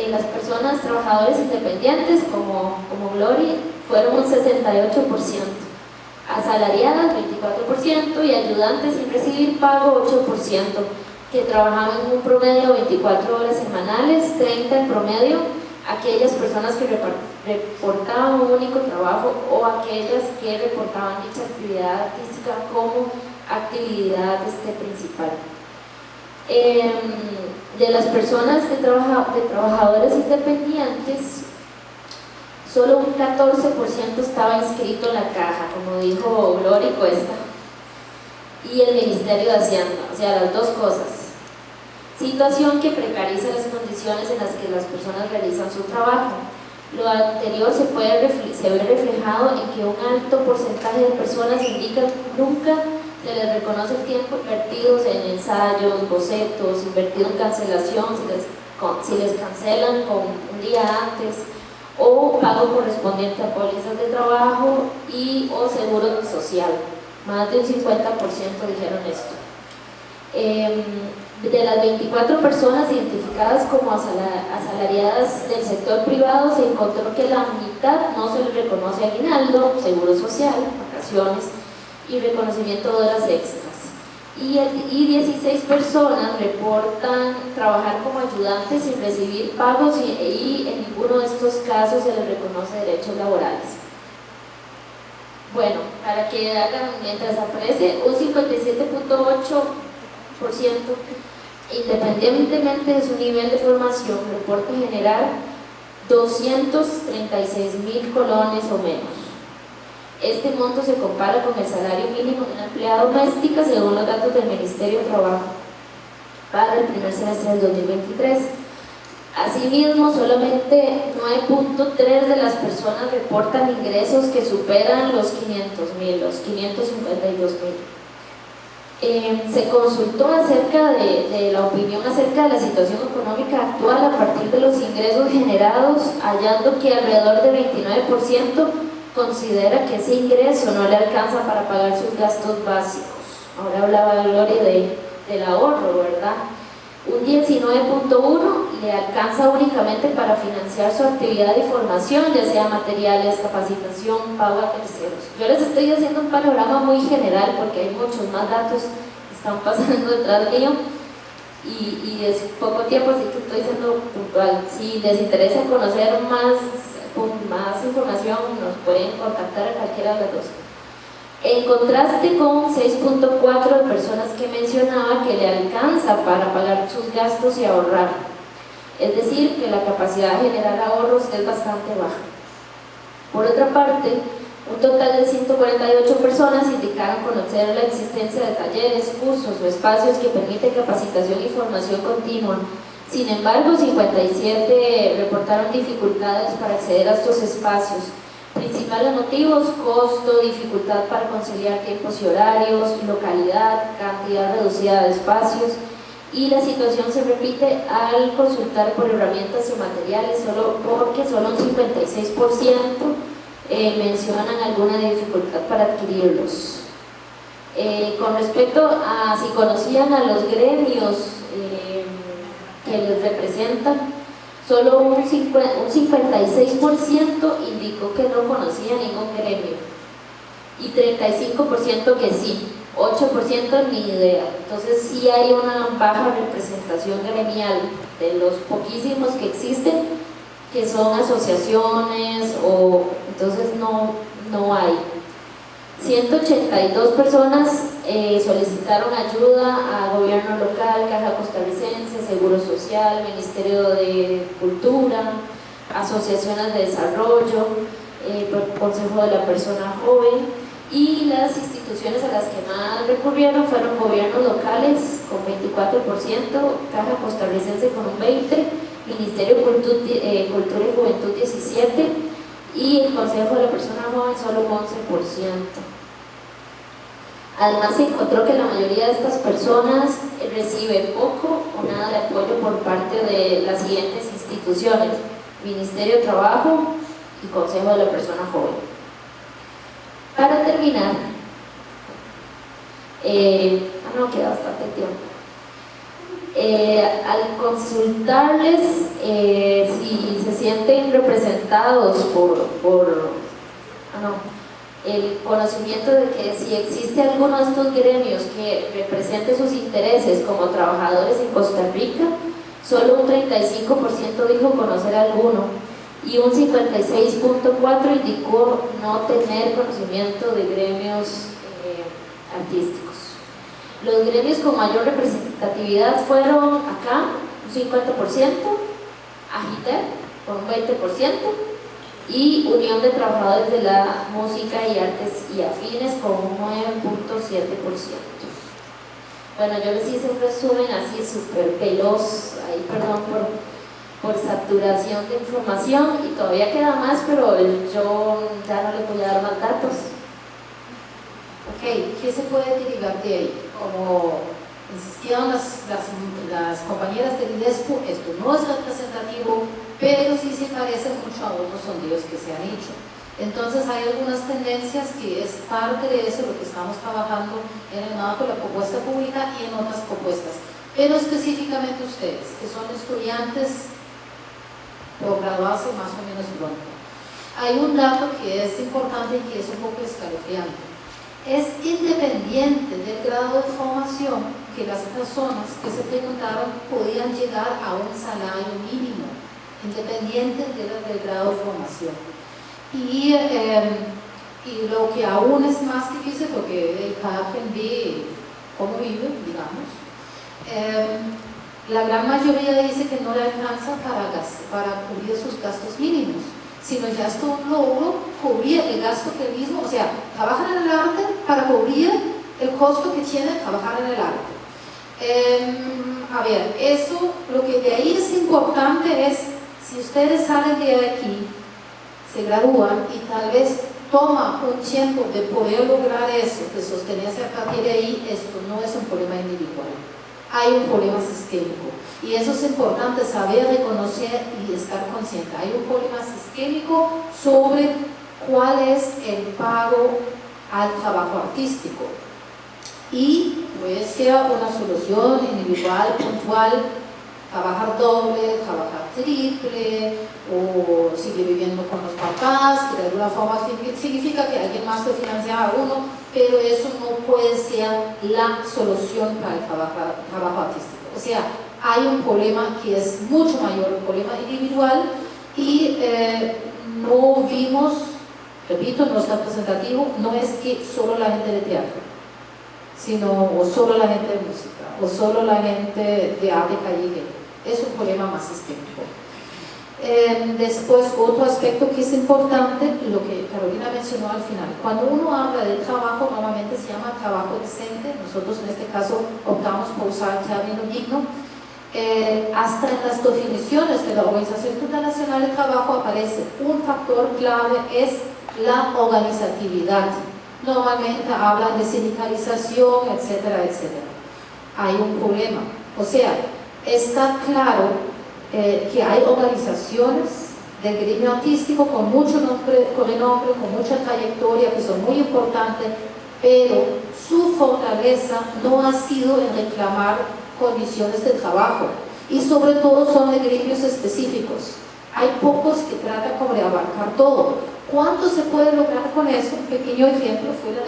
Las personas trabajadores independientes como Glory fueron un 68%. Asalariadas 24% y ayudantes sin recibir pago 8%, que trabajaban en un promedio de 24 horas semanales, 30 en promedio, aquellas personas que reportaban un único trabajo o aquellas que reportaban dicha actividad artística como actividad principal. De las personas de trabajadores independientes, solo un 14% estaba inscrito en la caja, como dijo Glory Cuesta, y el Ministerio de Hacienda, o sea, las dos cosas. Situación que precariza las condiciones en las que las personas realizan su trabajo. Lo anterior se ve reflejado en que un alto porcentaje de personas indican que nunca se les reconoce el tiempo invertidos en ensayos, bocetos, invertido en cancelación, si les cancelan con un día antes, o pago correspondiente a pólizas de trabajo y o seguro social. Más de un 50% dijeron esto. De las 24 personas identificadas como asalariadas del sector privado, se encontró que la mitad no se les reconoce aguinaldo, seguro social, vacaciones y reconocimiento de horas extras. Y 16 personas reportan trabajar como ayudantes sin recibir pagos y en ninguno de estos casos se les reconoce derechos laborales. Bueno, para que hagan, mientras aparece un 57.8%, independientemente de su nivel de formación, reporta generar 236.000 colones o menos. Este monto se compara con el salario mínimo de una empleada doméstica según los datos del Ministerio de Trabajo para el primer semestre del 2023. Asimismo, solamente 9.3% de las personas reportan ingresos que superan los 500.000, los 552.000. Se consultó acerca de la opinión acerca de la situación económica actual a partir de los ingresos generados, hallando que alrededor del 29% considera que ese ingreso no le alcanza para pagar sus gastos básicos. Ahora hablaba Gloria del ahorro, ¿verdad? Un 19.1% le alcanza únicamente para financiar su actividad de formación, ya sea materiales, capacitación, pago a terceros. Yo les estoy haciendo un panorama muy general porque hay muchos más datos que están pasando detrás mío y es poco tiempo, así que estoy siendo puntual. Si les interesa conocer más información, nos pueden contactar a cualquiera de las dos. En contraste con 6.4% de personas que mencionaba que le alcanza para pagar sus gastos y ahorrar, es decir, que la capacidad de generar ahorros es bastante baja. Por otra parte, un total de 148 personas indicaron conocer la existencia de talleres, cursos o espacios que permiten capacitación y formación continua. Sin embargo, 57 reportaron dificultades para acceder a estos espacios. Principales motivos: costo, dificultad para conciliar tiempos y horarios, localidad, cantidad reducida de espacios, y la situación se repite al consultar por herramientas y materiales, porque solo un 56% mencionan alguna dificultad para adquirirlos. Con respecto a si conocían a los gremios que les representan, solo un 56% indicó que no conocía ningún gremio y 35% que sí, 8% ni idea. Entonces sí hay una baja representación gremial de los poquísimos que existen, que son asociaciones, o entonces no hay. 182 personas solicitaron ayuda a gobierno local, Caja Costarricense, Seguro Social, Ministerio de Cultura, asociaciones de desarrollo, Consejo de la Persona Joven, y las instituciones a las que más recurrieron fueron gobiernos locales con 24%, Caja Costarricense con un 20%, Ministerio de Cultura y Juventud 17%, y el Consejo de la Persona Joven solo un 11%. Además, se encontró que la mayoría de estas personas recibe poco o nada de apoyo por parte de las siguientes instituciones: Ministerio de Trabajo y Consejo de la Persona Joven. Para terminar, no queda bastante tiempo. Al consultarles si se sienten representados por el conocimiento de que si existe alguno de estos gremios que represente sus intereses como trabajadores en Costa Rica, solo un 35% dijo conocer alguno y un 56.4% indicó no tener conocimiento de gremios artísticos. Los gremios con mayor representatividad fueron acá, un 50%, Agiter, por un 20%, y Unión de Trabajadores de la Música y Artes y Afines, con un 9.7%. Bueno, yo les hice un resumen así súper veloz, ahí perdón por saturación de información, y todavía queda más, pero yo ya no les voy a dar más datos. Ok, ¿qué se puede derivar de ahí? Como insistían las compañeras del IDESPO, esto no es representativo, pero sí se parece mucho a otros sondeos que se han hecho. Entonces hay algunas tendencias que es parte de eso, lo que estamos trabajando en el marco de la propuesta pública y en otras propuestas. Pero específicamente ustedes, que son estudiantes por graduarse más o menos pronto. Hay un dato que es importante y que es un poco escalofriante. Es independiente del grado de formación que las personas que se preguntaron podían llegar a un salario mínimo, independiente del grado de formación. Y lo que aún es más difícil, porque cada quien ve cómo vive, digamos, la gran mayoría dice que no le alcanza para cubrir sus gastos mínimos, sino ya es todo un logro cubrir el gasto que él mismo, o sea, trabajan en el arte para cubrir el costo que tiene trabajar en el arte. A ver, eso, lo que de ahí es importante es, si ustedes salen de aquí, se gradúan y tal vez toma un tiempo de poder lograr eso, de sostenerse a partir de ahí, esto no es un problema individual, hay un problema sistémico. Y eso es importante saber, reconocer y estar consciente. Hay un problema sistémico sobre cuál es el pago al trabajo artístico. Y puede ser una solución individual, puntual, trabajar doble, trabajar triple, o seguir viviendo con los papás, que de alguna forma significa que alguien más te financia a uno, pero eso no puede ser la solución para el trabajo artístico. O sea, hay un problema que es mucho mayor, un problema individual, y no vimos, repito, no es representativo, no es que solo la gente de teatro, sino o solo la gente de música, o solo la gente de arte callejero, es un problema más sistémico. Después, otro aspecto que es importante, lo que Carolina mencionó al final, cuando uno habla del trabajo, normalmente se llama trabajo decente, nosotros en este caso optamos por usar el término digno. Hasta en las definiciones de la Organización Internacional del Trabajo aparece un factor clave, es la organizatividad. Normalmente hablan de sindicalización, etcétera, etcétera. Hay un problema, o sea, está claro que hay organizaciones del gremio artístico con mucho renombre, con mucha trayectoria, que son muy importantes, pero su fortaleza no ha sido en reclamar condiciones de trabajo, y sobre todo son de gremios específicos. Hay pocos que tratan como de abarcar todo. ¿Cuánto se puede lograr con eso? Un pequeño ejemplo fue la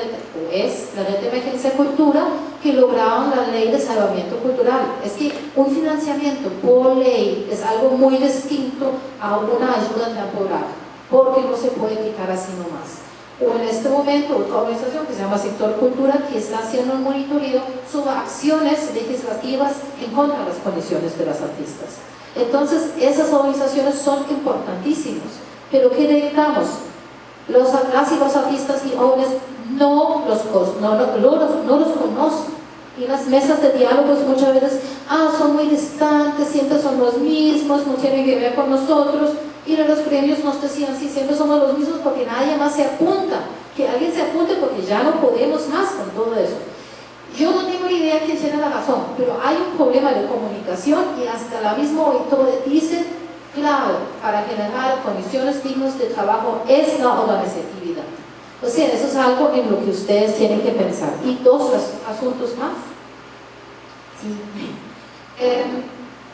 red de emergencia cultura, que lograron la ley de salvamiento cultural. Es que un financiamiento por ley es algo muy distinto a una ayuda temporal, porque no se puede quitar así nomás. O en este momento otra organización que se llama Sector Cultura, que está haciendo un monitoreo sobre acciones legislativas en contra de las condiciones de las artistas. Entonces, esas organizaciones son importantísimas, pero ¿qué detectamos? Las y los artistas y jóvenes no los conocen, y las mesas de diálogos muchas veces son muy distantes, siempre son los mismos, no tienen que ver con nosotros. y de los premios nos decían, sí, siempre somos los mismos porque nadie más se apunta, que alguien se apunte porque ya no podemos más con todo eso. Yo no tengo ni idea quién tiene la razón, pero hay un problema de comunicación y hasta la misma OIT dice, clave para generar condiciones dignas de trabajo es la organizatividad. O sea, eso es algo en lo que ustedes tienen que pensar. Y dos asuntos más. Sí.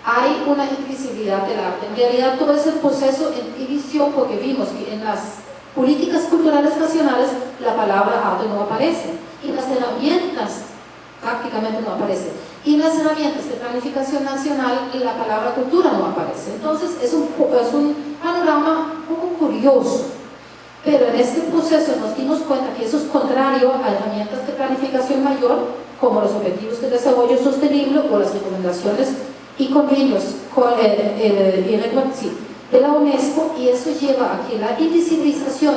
Hay una invisibilidad del arte. En realidad todo ese proceso en división, porque vimos que en las políticas culturales nacionales la palabra arte no aparece y las herramientas prácticamente no aparecen, y en las herramientas de planificación nacional la palabra cultura no aparece. Entonces es un panorama un poco curioso, pero en este proceso nos dimos cuenta que eso es contrario a herramientas de planificación mayor como los objetivos de desarrollo sostenible o las recomendaciones y convenios de la UNESCO, y eso lleva a que la invisibilización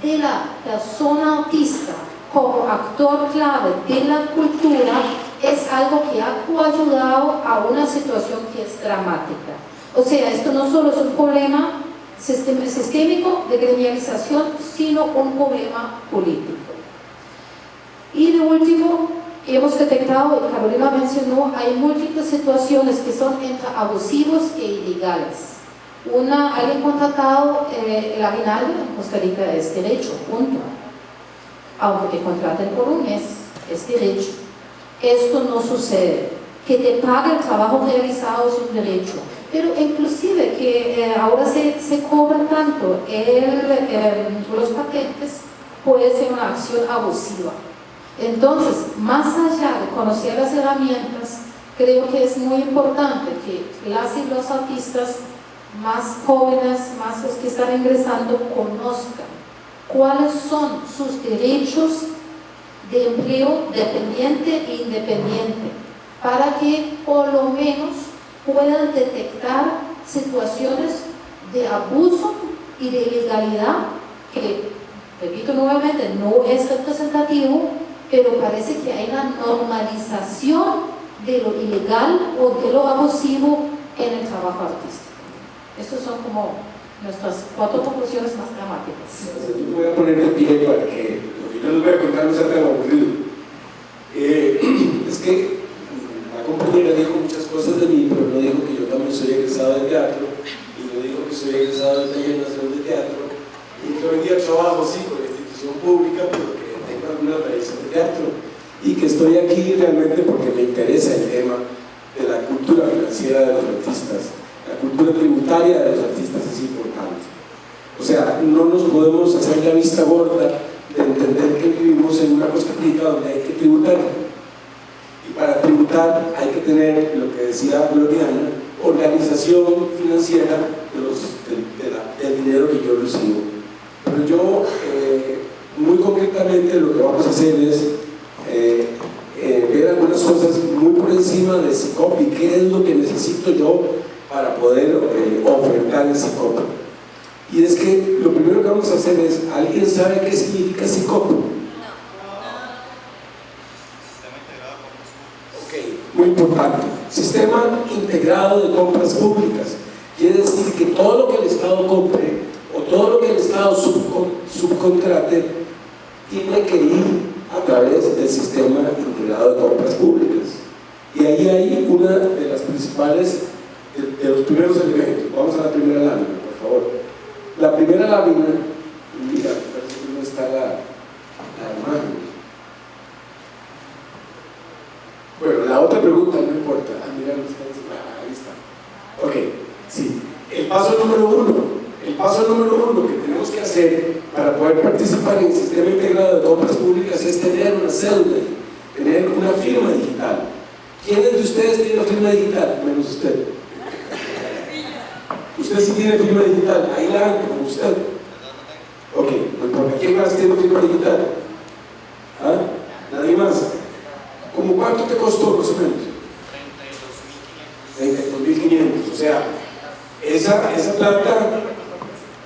de la persona artista como actor clave de la cultura es algo que ha coayudado a una situación que es dramática. O sea, esto no solo es un problema sistémico de gremialización, sino un problema político. Y de último, hemos detectado, y Carolina mencionó, hay múltiples situaciones que son entre abusivos e ilegales. Alguien contratado, el aguinaldo en Costa Rica es derecho, punto. Aunque te contraten por un mes, es derecho. Esto no sucede. Que te pague el trabajo realizado es un derecho. Pero inclusive que ahora se cobran tanto los patentes, puede ser una acción abusiva. Entonces, más allá de conocer las herramientas, creo que es muy importante que las y los artistas más jóvenes, más los que están ingresando, conozcan cuáles son sus derechos de empleo dependiente e independiente, para que por lo menos puedan detectar situaciones de abuso y de ilegalidad que, repito nuevamente, no es representativo, pero parece que hay una normalización de lo ilegal o de lo abusivo en el trabajo artístico. Estos son como nuestras 4 conclusiones más dramáticas. Yo voy a poner de pie para que lo que yo les voy a contar no sea tan aburrido. Es que la compañera dijo muchas cosas de mí, pero no dijo que yo también soy egresado de teatro, y no dijo que soy egresado del Taller Nacional de Teatro, y que hoy día trabajo sí con la institución pública, pero que tengo alguna experiencia de teatro, y que estoy aquí realmente porque me interesa el tema de la cultura financiera de los artistas. La cultura tributaria de los artistas es importante. O sea, no nos podemos hacer la vista gorda de entender que vivimos en una Costa Rica donde hay que tributar. Y para tributar hay que tener, lo que decía Gloriana, organización financiera del dinero que yo recibo. Pero yo, muy concretamente, lo que vamos a hacer es ver algunas cosas muy por encima de SICOP y qué es lo que necesito yo para poder ofertar el SICOP. Y es que lo primero que vamos a hacer es, ¿alguien sabe qué significa SICOP? No. Ok, muy importante. Sistema integrado de compras públicas. Quiere decir que todo lo que el Estado compre o todo lo que el Estado subcontrate tiene que ir a través del sistema integrado de compras públicas. Y ahí hay una de las principales, de los primeros elementos. Vamos a la primera lámina, por favor. La primera lámina, mira, parece que no está la imagen. Bueno, la otra pregunta, no importa. Mira, ahí está. Ok, sí. El paso número uno que tenemos que hacer para poder participar en el sistema integrado de compras públicas es tener una cédula, tener una firma digital. ¿Quiénes de ustedes tienen firma digital? Menos usted. Usted sí tiene firma digital, ahí la dan como usted. Ok, no importa. ¿Quién más tiene firma digital? ¿Ah? ¿Nadie más? ¿Cómo cuánto te costó más o menos? 32.500. O sea, esa plata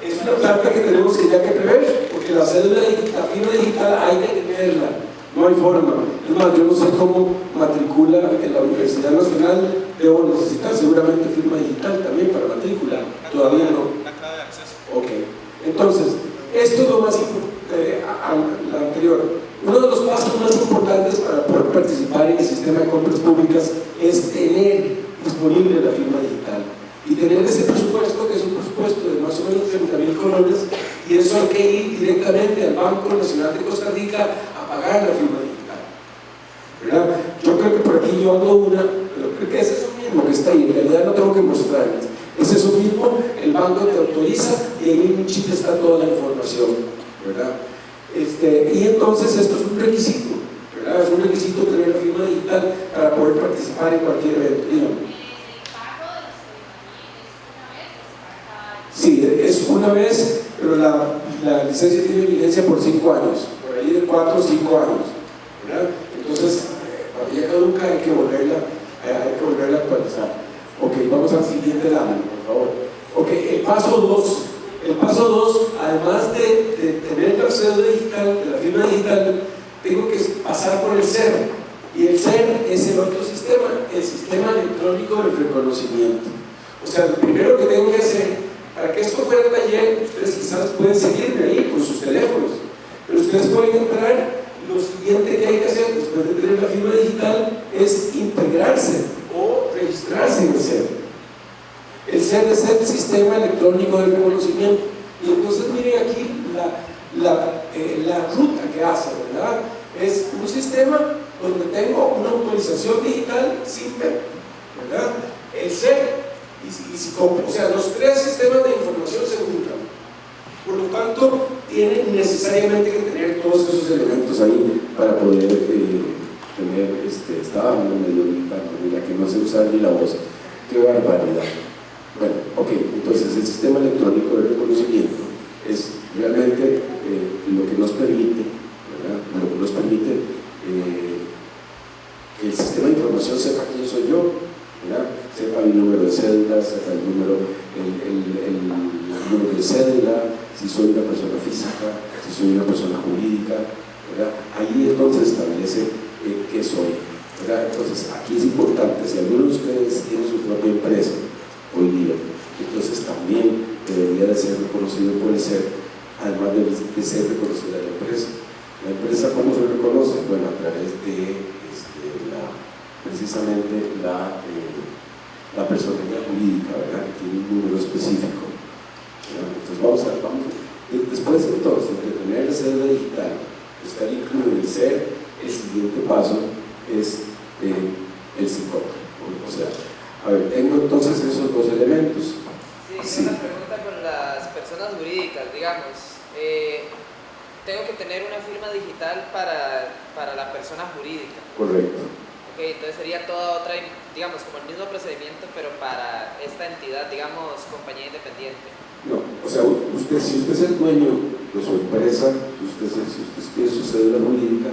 es una plata que tenemos que ya que prever, porque la cédula, la firma digital hay que tenerla. No hay forma. Es más, yo no sé cómo matricula en la Universidad Nacional. Debo necesitar seguramente firma digital también para matrícula. Todavía no. de acceso. Ok, entonces, esto es lo más importante, anterior. Uno de los pasos más importantes para poder participar en el sistema de compras públicas es tener disponible la firma digital y tener ese presupuesto, que es un presupuesto de más o menos 30.000 colones, y eso hay que ir directamente al Banco Nacional de Costa Rica a pagar la firma digital, ¿verdad? Yo creo que por aquí yo hago una, pero creo que es eso mismo que está ahí, en realidad no tengo que mostrarles, es eso mismo, el banco te autoriza y ahí en un chip está toda la información, ¿verdad? Y entonces esto es un requisito, ¿verdad? Es un requisito tener la firma digital para poder participar en cualquier evento. Dígame. Sí, es una vez, pero la licencia tiene vigencia por 5 años, por ahí de 4 o 5 años, ¿verdad? Entonces, cuando ya caduca hay que volverla a actualizar. Ok, vamos al siguiente lámina, por favor. Ok, el paso 2, además de tener la cédula digital, de la firma digital, tengo que pasar por el CER, y el CER es el otro sistema, el sistema electrónico del reconocimiento. O sea, lo primero que tengo que hacer, para que esto fuera taller, ustedes quizás pueden seguirme ahí con sus teléfonos, pero ustedes pueden entrar. Lo siguiente que hay que hacer después de tener la firma digital es integrarse o registrarse en el CER. El CER es el sistema electrónico de reconocimiento, y entonces miren aquí la ruta que hace, ¿verdad? Es un sistema donde tengo una autorización digital simple, ¿verdad? El CER, o sea, los 3 sistemas de información se juntan. Por lo tanto, tienen necesariamente que tener todos esos elementos ahí para poder tener, estaba medio gritando, mira que no sé usar ni la voz, qué barbaridad. Bueno, ok, entonces el sistema electrónico de reconocimiento es realmente lo que nos permite, ¿verdad? Lo que nos permite que el sistema de información sepa quién soy yo, ¿verdad? Sepa mi número de cédula, sepa el número de cédula, si soy una persona física, si soy una persona jurídica, ¿verdad? Ahí entonces establece qué soy, ¿verdad? Entonces aquí es importante, si alguno de ustedes tiene su propia empresa hoy día, entonces también debería de ser reconocido por el CER, además de ser reconocida la empresa. ¿La empresa cómo se reconoce? Bueno, a través de precisamente la personalidad jurídica, ¿verdad? Que tiene un número específico. Entonces después entonces de tener la cédula digital, estar incluido en el CER, el siguiente paso es el psicólogo. O sea, a ver, tengo entonces esos 2 elementos. Sí, una pregunta con las personas jurídicas, digamos. Tengo que tener una firma digital para la persona jurídica. Correcto. Ok, entonces sería toda otra, digamos, como el mismo procedimiento, pero para esta entidad, digamos, compañía independiente. No, o sea, si usted es el dueño de su empresa, si usted tiene su cédula jurídica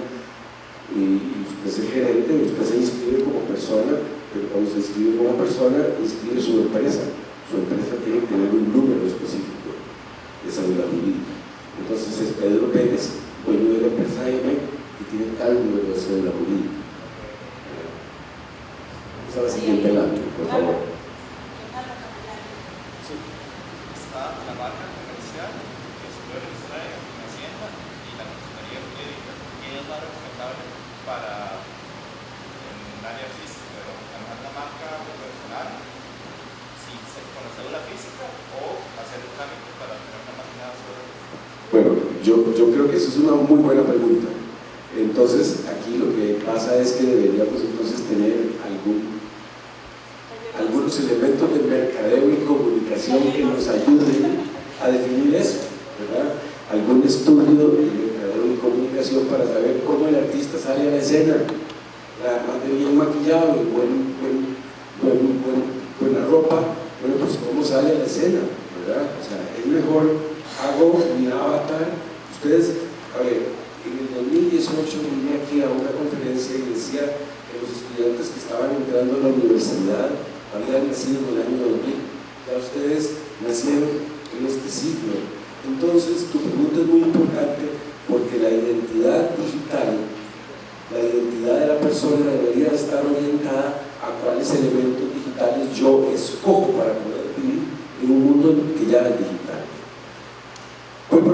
y usted es el gerente, usted se inscribe como persona, pero cuando se inscribe como persona, inscribe su empresa. Su empresa tiene que tener un número específico de cédula jurídica. Entonces es Pedro Pérez, dueño de la empresa M, que tiene tal número de cédula jurídica. Vamos a la siguiente lámina, por favor. Está la marca comercial que se puede registrar en Hacienda y la Secretaría Jurídica, que es más recomendable para el área artística, pero además la marca personal, con la cédula física o hacer el trámite para tener una página sobre. Bueno, yo creo que eso es una muy buena pregunta. Entonces, aquí lo que pasa es que deberíamos entonces tener algunos elementos de mercadeo y comunicación que nos ayuden a definir eso, ¿verdad? Algún estudio de mercadeo y comunicación para saber cómo el artista sale a la escena, además de bien maquillado y buena ropa, bueno, pues cómo sale a la escena, ¿verdad? O sea, es mejor, hago mi avatar. Ustedes, a ver, en el 2018 vine aquí a una conferencia y decía que los estudiantes que estaban entrando a la universidad habían nacido en el año 2000, ya ustedes nacieron en este siglo. Entonces, tu pregunta es muy importante porque la identidad digital, la identidad de la persona debería estar orientada a cuáles elementos digitales yo escojo para poder vivir en un mundo que ya es digital.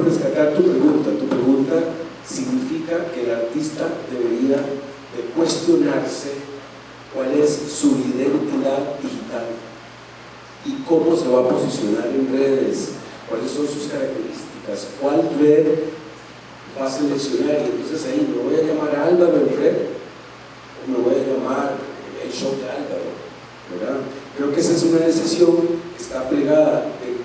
rescatar tu pregunta. Tu pregunta significa que el artista debería de cuestionarse cuál es su identidad digital y cómo se va a posicionar en redes, cuáles son sus características, cuál red va a seleccionar. Y entonces ahí me voy a llamar a Álvaro en red o me voy a llamar el show de Álvaro, ¿verdad? Creo que esa es una decisión que está plegada, que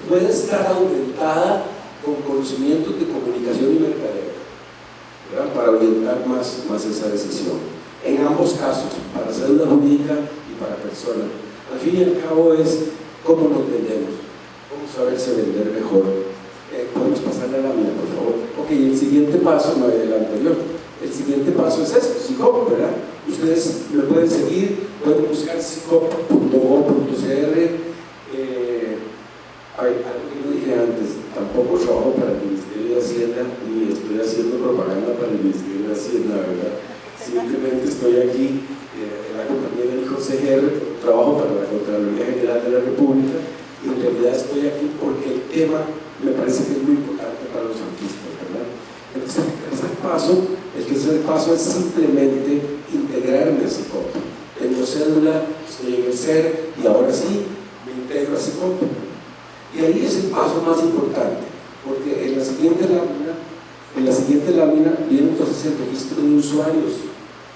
puede estar aumentada con conocimientos de comunicación y mercadeo, ¿verdad? Para orientar más esa decisión. En ambos casos, para cédula jurídica y para persona. Al fin y al cabo es cómo nos vendemos, cómo saberse vender mejor. Podemos pasar la lámina, por favor. Ok, el siguiente paso, no el anterior. El siguiente paso es esto, SICOP, ¿verdad? Ustedes me pueden seguir, pueden buscar sicop.gov.cr. A ver, algo que no dije antes, tampoco trabajo para el Ministerio de Hacienda ni estoy haciendo propaganda para el Ministerio de Hacienda, ¿verdad? Simplemente estoy aquí en la compañía del CGR, trabajo para la Contraloría General de la República y en realidad estoy aquí porque el tema me parece que es muy importante para los artistas, ¿verdad? Entonces, el tercer paso es simplemente integrarme a SICOP. Tengo cédula, estoy en el SER y ahora sí me integro a SICOP. Y ahí es el paso más importante, porque en la siguiente lámina viene entonces el registro de usuarios.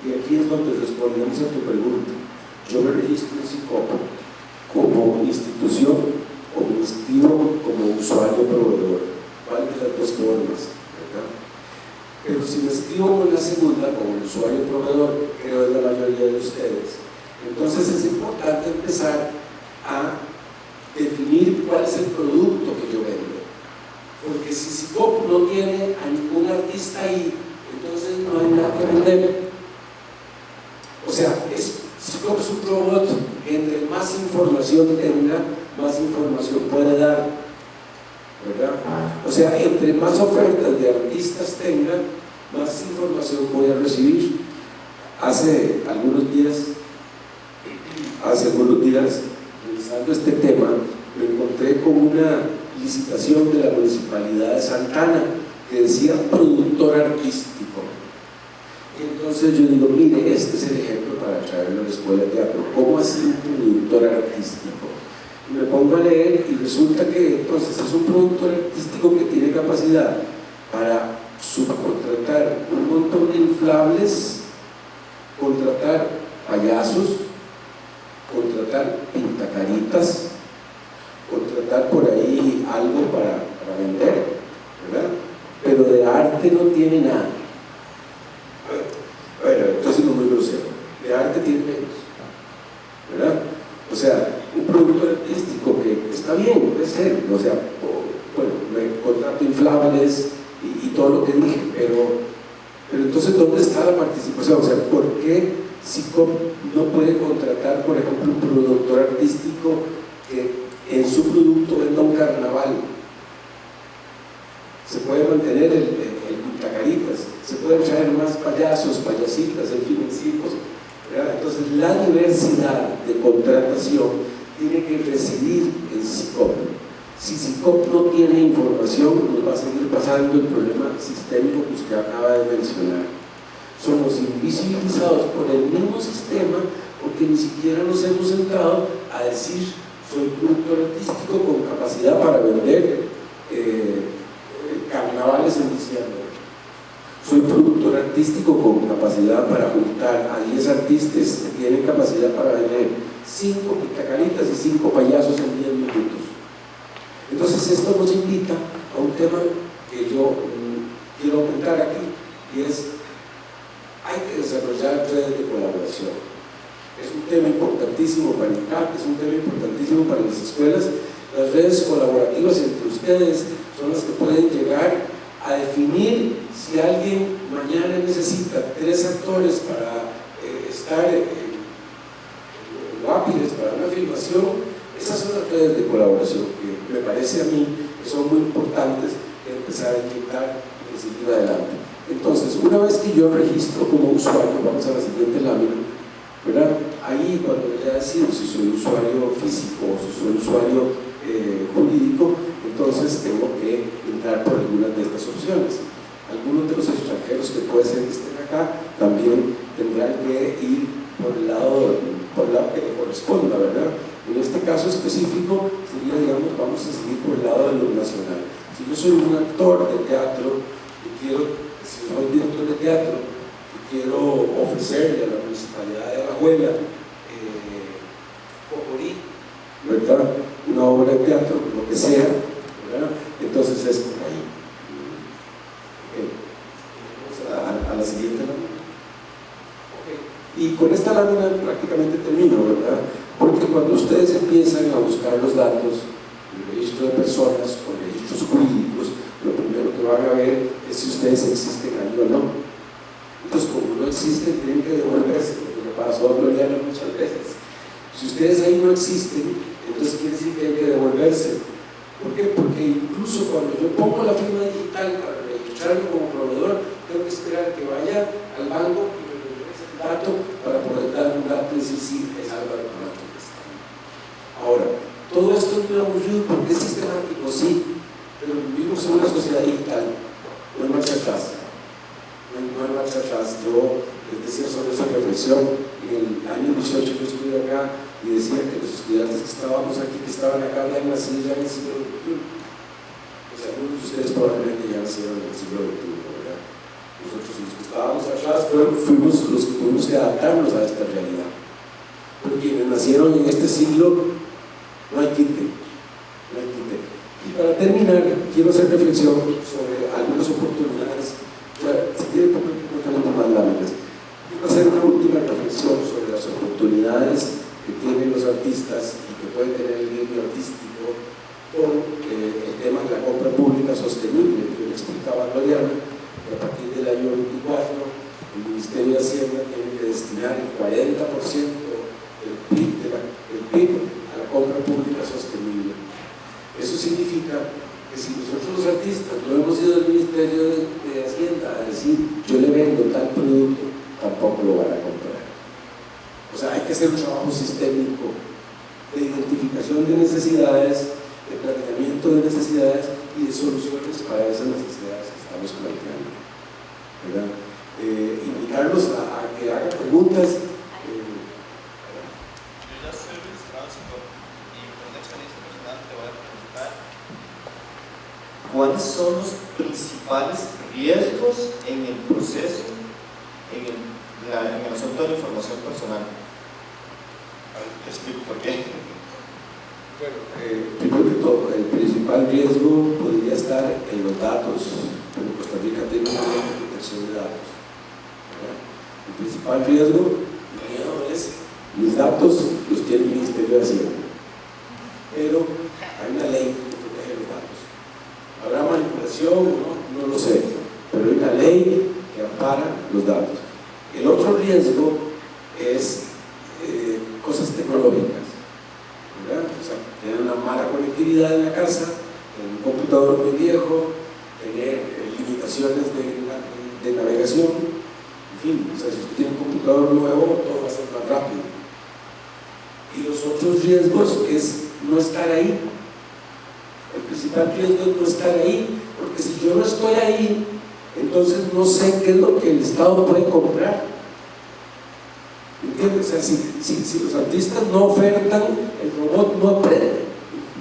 Y aquí es donde respondemos a tu pregunta. Yo me registro en SICOP como institución o me inscribo como usuario proveedor. ¿Cuál de las dos formas? ¿Verdad? Pero si me inscribo con la segunda, como usuario proveedor, creo es la mayoría de ustedes, entonces es importante empezar a definir cuál es el producto que yo vendo. Porque si SICOP no tiene a ningún artista ahí, entonces no hay nada que vender. O sea, SICOP es un robot que entre más información tenga, más información puede dar, ¿verdad? O sea, entre más ofertas de artistas tenga, más información voy a recibir. Hace algunos días, revisando este tema, me encontré con una licitación de la Municipalidad de Santana que decía productor artístico. Y entonces yo digo, mire, este es el ejemplo para traerlo a la escuela de teatro. ¿Cómo así un productor artístico? Y me pongo a leer y resulta que entonces es un productor artístico que tiene capacidad para subcontratar un montón de inflables, contratar payasos, contratar pintacaritas, contratar por ahí algo para vender, ¿verdad? Pero de arte no tiene nada. Bueno, entonces no muy grosero. De arte tiene menos, ¿verdad? O sea, un producto artístico que está bien, puede ser, o sea, bueno, me contrato inflables y todo lo que dije, pero entonces, ¿dónde está la participación? O sea, ¿por qué SICOP no puede contratar, por ejemplo, un productor artístico que en su producto venda un carnaval? Se puede mantener el pintacaritas, se pueden traer más payasos, payasitas, en fin, circos, ¿verdad? Entonces, la diversidad de contratación tiene que residir en SICOP. Si SICOP no tiene información, nos va a seguir pasando el problema sistémico que usted acaba de mencionar. Somos invisibilizados por el mismo sistema porque ni siquiera nos hemos sentado a decir soy productor artístico con capacidad para vender carnavales en diciembre. Soy productor artístico con capacidad para juntar a 10 artistas que tienen capacidad para vender 5 pintacaritas y 5 payasos en 10 minutos. Entonces esto nos invita a un tema que yo quiero apuntar aquí, y es hay que desarrollar redes de colaboración. Es un tema importantísimo para el CAP, es un tema importantísimo para las escuelas. Las redes colaborativas entre ustedes son las que pueden llegar a definir si alguien mañana necesita 3 actores para estar en lápices para una filmación. Esas son las redes de colaboración que me parece a mí que son muy importantes de empezar a inyectar y seguir adelante. Entonces, una vez que yo registro como usuario, vamos a la siguiente lámina, ¿verdad? Ahí cuando ya decido si soy usuario físico o si soy usuario jurídico, entonces tengo que entrar por algunas de estas opciones. Algunos de los extranjeros que puede ser que estén acá también tendrán que ir por el lado que le corresponda, ¿verdad? En este caso específico sería, digamos, vamos a seguir por el lado de lo nacional. Si yo soy un actor de teatro y si soy director de teatro y quiero ofrecerle a la Municipalidad de Alajuela Cocorí, ¿verdad?, una obra de teatro, lo que sea, ¿verdad?, entonces es por ahí. Vamos a la siguiente lámina. Y con esta lámina prácticamente termino, ¿verdad? Porque cuando ustedes empiezan a buscar los datos, el registro de personas o registros jurídicos, lo primero que van a ver es si ustedes existen ahí o no. Entonces, como no existen, tienen que devolverse, porque me pasó a Gloriana muchas veces. Si ustedes ahí no existen, entonces quiere decir que hay que devolverse. ¿Por qué? Porque incluso cuando yo pongo la firma digital para registrarme como proveedor, tengo que esperar que vaya al banco y me regrese el dato para poder dar un dato y decir sí, es Álvaro Camacho que está ahí. Ahora, todo esto es muy aburrido porque es sistemático, sí, pero vivimos en una sociedad digital, no hay marcha atrás. No hay marcha atrás. Yo les decía sobre esa reflexión. En el año 18 yo estuve acá y decía que los estudiantes que estábamos aquí, que estaban acá, habían nacido ya en el siglo XXI. O sea, algunos de ustedes probablemente ya nacieron en el siglo XXI, ¿verdad? Nosotros los que estábamos atrás fuimos los que tuvimos que adaptarnos a esta realidad. Pero quienes nacieron en este siglo, no hay quite. No hay quite. Y para terminar, quiero hacer reflexión sobre algunas oportunidades. O sea, si quieren, poner más láminas. Quiero hacer una última reflexión sobre las oportunidades que tienen los artistas y que pueden tener el gremio artístico con el tema de la compra pública sostenible. Yo le explicaba a Gloriana que a partir del año 24 el Ministerio de Hacienda tiene que destinar el 40% del PIB a la compra pública sostenible. Eso significa que si nosotros los artistas no hemos ido al Ministerio de Hacienda a decir yo le vendo tal producto, tampoco lo van a comprar. O sea, hay que hacer un trabajo sistémico de identificación de necesidades, de planteamiento de necesidades y de soluciones para esas necesidades que estamos planteando, ¿verdad? Invitarlos a que hagan preguntas. Yo ya soy registrado y por una experiencia personal te voy a preguntar ¿cuáles son los principales riesgos en el proceso, en el asunto de la información personal? A ver, te explico por qué. Bueno, primero que todo, el principal riesgo podría estar en los datos, pero Costa Rica tiene una ley de protección de datos, ¿verdad? El principal riesgo, es mis datos los tiene el Ministerio de Hacienda, pero hay una ley que protege los datos. ¿Habrá manipulación o no? No lo sé, pero hay una ley que ampara los datos. El otro riesgo es cosas tecnológicas, ¿verdad? O sea, tener una mala conectividad en la casa, tener un computador muy viejo, tener limitaciones de navegación, en fin, o sea, si usted tiene un computador nuevo, todo va a ser más rápido. Y los otros riesgos es no estar ahí. El principal riesgo es no estar ahí, porque si yo no estoy ahí, entonces no sé qué es lo que el Estado puede comprar. ¿Entiendes? O sea, si los artistas no ofertan, el robot no aprende,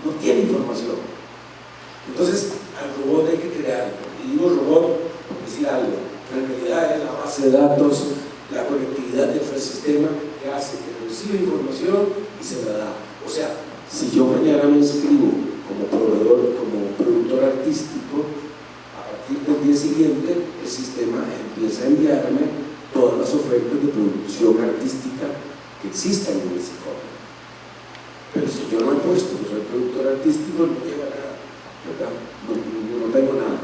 no tiene información. Entonces, al robot hay que crearlo. Y digo robot por decir algo, pero en realidad es la base de datos, la conectividad dentro del sistema que hace que recibe información y se la da. O sea, si yo mañana me inscribo como proveedor, como productor artístico, a partir del día siguiente el sistema empieza a enviarme todas las ofertas de producción artística que existan en el SICOP. Pero si yo no he puesto que soy productor artístico, no lleva nada, ¿verdad? No tengo nada.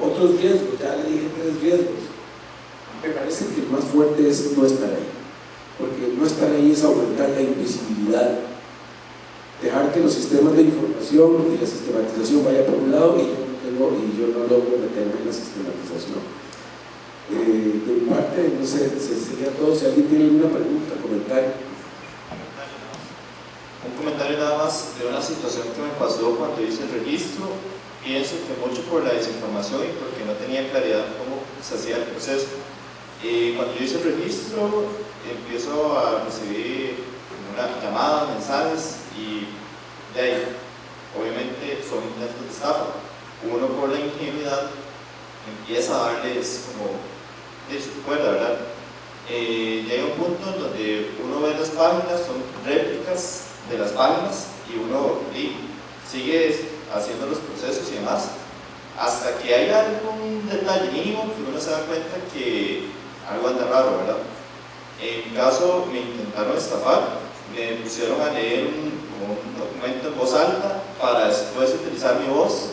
Otros riesgos, ya le dije 3 riesgos. Me parece que el más fuerte es no estar ahí, porque no estar ahí es aumentar la invisibilidad, dejar que los sistemas de información y la sistematización vaya por un lado y yo no logro meterme en la sistematización. De mi parte, no sé, sería todo. Si alguien tiene alguna pregunta, comentario. Un comentario nada más de una situación que me pasó cuando hice el registro. Pienso que mucho por la desinformación y porque no tenía claridad cómo se hacía el proceso. Cuando yo hice el registro, empiezo a recibir una llamada, mensajes, y de ahí, obviamente, son intentos de estafa. Uno, por la ingenuidad, empieza a darles como de su cuerda, ¿verdad? Llega un punto en donde uno ve las páginas, son réplicas de las páginas, y uno sigue haciendo los procesos y demás, hasta que hay algún detalle mínimo que uno se da cuenta que algo anda raro, ¿verdad? En mi caso, me intentaron estafar, me pusieron a leer un documento en voz alta para después utilizar mi voz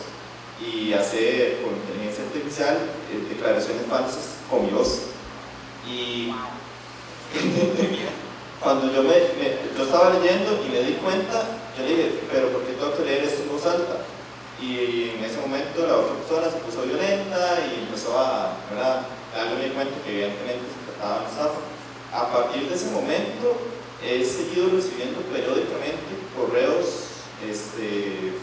y hacer con inteligencia artificial declaraciones falsas con mi voz. Y cuando yo estaba leyendo y me di cuenta, yo le dije, pero ¿por qué tengo que leer esto en voz alta? Y en ese momento la otra persona se puso violenta y empezó a darme cuenta que evidentemente se trataba de estafa. A partir de ese momento he seguido recibiendo periódicamente correos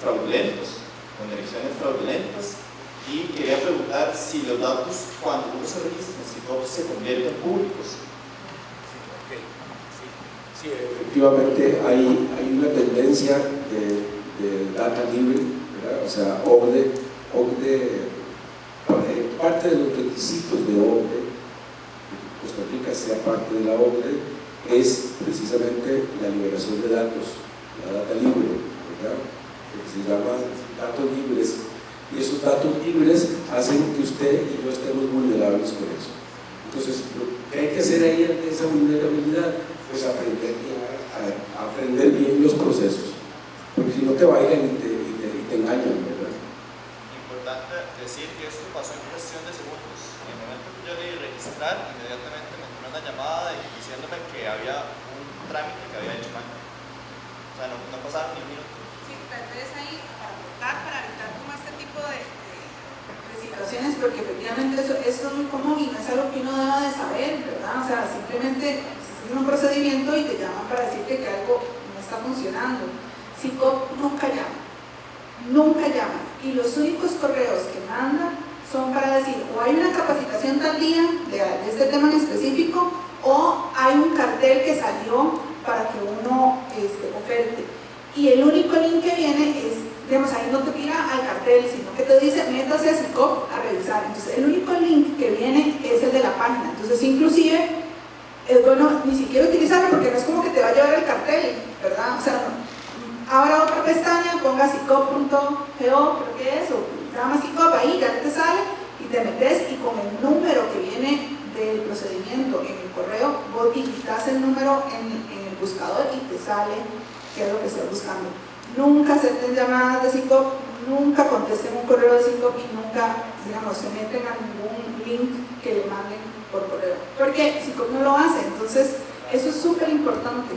fraudulentos, con direcciones fraudulentas, y quería preguntar si los datos, cuando uno se registra, si todos se convierten públicos. Sí, efectivamente hay una tendencia de data libre, ¿verdad? O sea, parte de los requisitos de OCDE, que Costa Rica sea parte de la OCDE, es precisamente la liberación de datos, la data libre, ¿verdad? Que se llama datos libres, y esos datos libres hacen que usted y yo estemos vulnerables con eso. Entonces, lo que hay que hacer ahí ante esa vulnerabilidad, pues aprender bien los procesos, porque si no te bailan y te engañan, ¿verdad? Importante decir que esto pasó en cuestión de segundos. En el momento que yo le di registrar, inmediatamente me entró una llamada diciéndome que había un trámite que había hecho mal. O sea, no pasaron ni un minuto. Sí, tal vez ahí para evitar como este tipo de situaciones, porque efectivamente eso es muy común y no es algo que uno deba de saber, ¿verdad? O sea, simplemente es un procedimiento y te llaman para decirte que algo no está funcionando. SICOP nunca llama, y los únicos correos que manda son para decir o hay una capacitación tal día de este tema en específico, o hay un cartel que salió para que uno oferte, y el único link que viene es, digamos, ahí no te tira al cartel, sino que te dice métase a SICOP a revisar. Entonces el único link que viene es el de la página. Entonces inclusive es bueno ni siquiera utilizarlo, porque no es como que te va a llevar el cartel, ¿verdad? O sea, abra otra pestaña, ponga SICOP.go, creo que es, o llama SICOP, ahí ya te sale y te metes, y con el número que viene del procedimiento en el correo, vos digitas el número en el buscador y te sale qué es lo que estás buscando. Nunca acepten llamadas de SICOP, nunca contesten un correo de SICOP, y nunca, digamos, se meten a ningún link que le manden por correo, porque SICOP no lo hace. Entonces eso es súper importante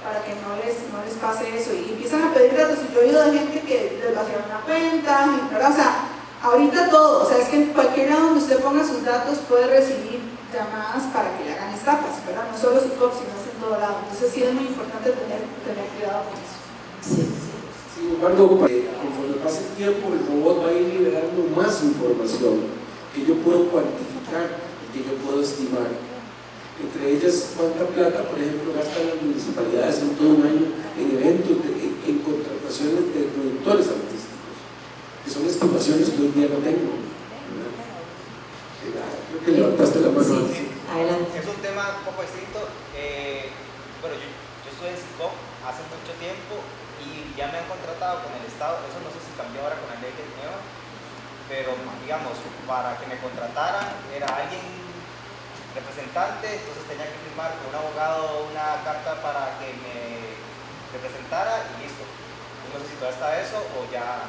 para que no les pase eso, y empiezan a pedir datos. Y yo he oído de gente que les vaciaron una cuenta, ¿verdad? O sea, ahorita todo, o sea, es que en cualquier lado donde usted ponga sus datos puede recibir llamadas para que le hagan estafas, ¿verdad? No solo SICOP, sino en todo lado. Entonces sí es muy importante tener cuidado con eso. Sí. Sin embargo, conforme pase el tiempo, el robot va a ir liberando más información que yo puedo cuantificar y que yo puedo estimar. Entre ellas, cuánta plata, por ejemplo, gastan las municipalidades en todo un año en eventos, en contrataciones de productores artísticos, que son estimaciones que hoy día no tengo, ¿verdad? Creo que levantaste la mano. Sí, adelante. Es un tema un poco distinto. Bueno, yo estuve en SICOP hace mucho tiempo y ya me han contratado con el Estado. Eso no sé si cambió ahora con la ley que es nueva, pero digamos, para que me contrataran era alguien representante, entonces tenía que firmar con un abogado una carta para que me representara y listo. No sé si todavía está eso o ya.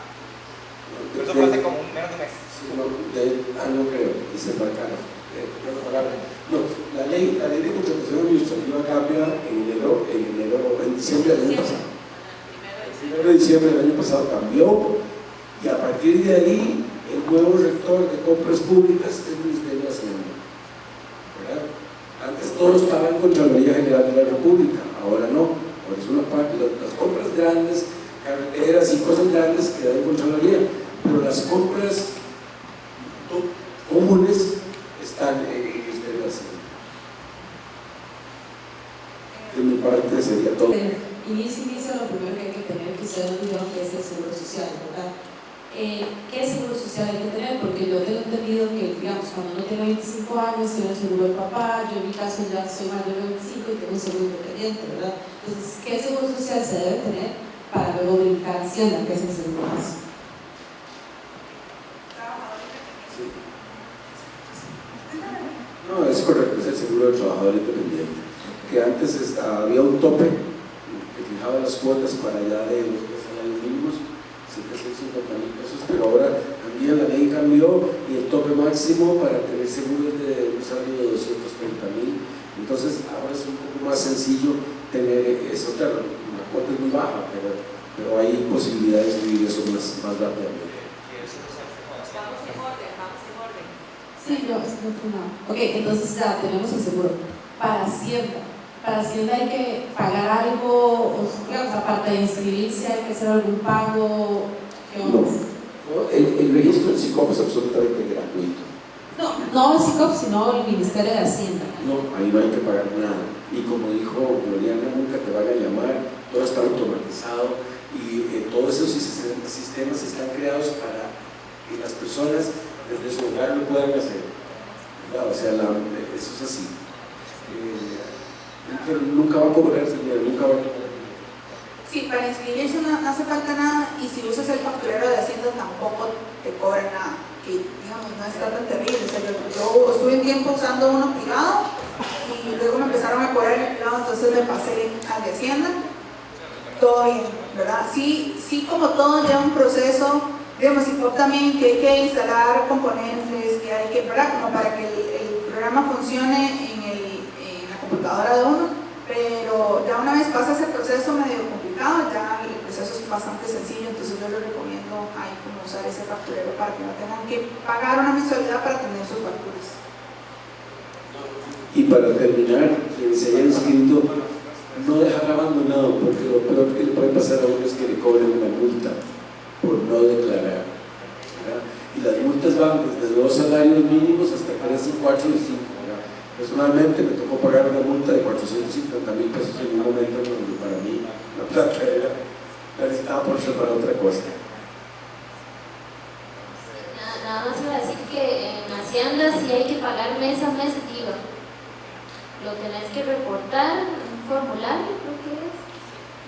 Pero eso fue hace como menos de un mes. Sí, no creo, y se marcaron. No, la ley de contratación administrativa cambia en diciembre del año pasado. El 1 de diciembre del año pasado cambió, y a partir de ahí el nuevo rector de compras públicas es el Ministerio de Hacienda, ¿verdad? Antes todo estaba en Contraloría General de la República, ahora no. Ahora es una parte, las compras grandes, carreteras y cosas grandes que da en Contraloría, pero las compras comunes están en Ministerio de Hacienda. De mi parte sería todo. Inicio, lo primero que hay que tener, que ustedes nos dijeron que es el seguro social, ¿verdad? ¿Qué seguro social hay que tener? Porque yo tengo entendido que, digamos, cuando uno tiene 25 años, tiene el seguro del papá, yo en mi caso ya soy mayor de 25 y tengo un seguro independiente, ¿verdad? Entonces, ¿qué seguro social se debe tener para luego brincar a Hacienda, que es el seguro básico? No, es correcto, es el seguro del trabajador independiente, que antes había un tope que fijaba las cuotas para allá de los salarios mínimos, 750.000 pesos, pero ahora también la ley cambió y el tope máximo para tener seguros de un salario de 230.000, entonces ahora es un poco más sencillo tener eso. Claro, la cuota es muy baja, pero hay posibilidades de vivir eso más rápidamente. Sí, no, ok, entonces ya tenemos el seguro. Para Hacienda hay que pagar algo, digamos, aparte de inscribirse, hay que hacer algún pago. No, el registro del SICOP es absolutamente gratuito. No el SICOP, sino el Ministerio de Hacienda. No, ahí no hay que pagar nada. Y como dijo Gloriana, nunca te van a llamar, todo está automatizado y todos esos sistemas están creados para que las personas desde su hogar lo puedan hacer, ¿verdad? O sea, eso es así. Pero nunca va a cobrar dinero, nunca va a cobrar. Sí, para inscribirse no hace falta nada, y si usas el facturero de Hacienda tampoco te cobran nada, que digamos no está tan terrible. O sea, yo estuve un tiempo usando uno privado y luego me empezaron a cobrar el privado, entonces me pasé al de Hacienda. Todo bien, ¿verdad? Sí, como todo lleva un proceso. Digamos, importa también que hay que instalar componentes, que hay que, ¿verdad? Como para que el programa funcione en la computadora de uno, pero ya una vez pasa ese proceso medio complicado, ya el proceso es bastante sencillo, entonces yo les recomiendo ahí como usar ese facturero para que no tengan que pagar una mensualidad para tener sus facturas. Y para terminar, quien se haya inscrito, no dejar abandonado, porque lo peor que le puede pasar a uno es que le cobren una multa por no declarar, ¿verdad? Y las multas van desde 2 salarios mínimos hasta 3, 4 y 5, ¿verdad? Personalmente me tocó pagar una multa de 450.000 pesos en un momento donde para mí la plata la necesitaba por ser para otra cosa. Nada más iba a decir que en Hacienda sí hay que pagar mes a mes IVA. Lo tenés que reportar en un formulario, creo que es,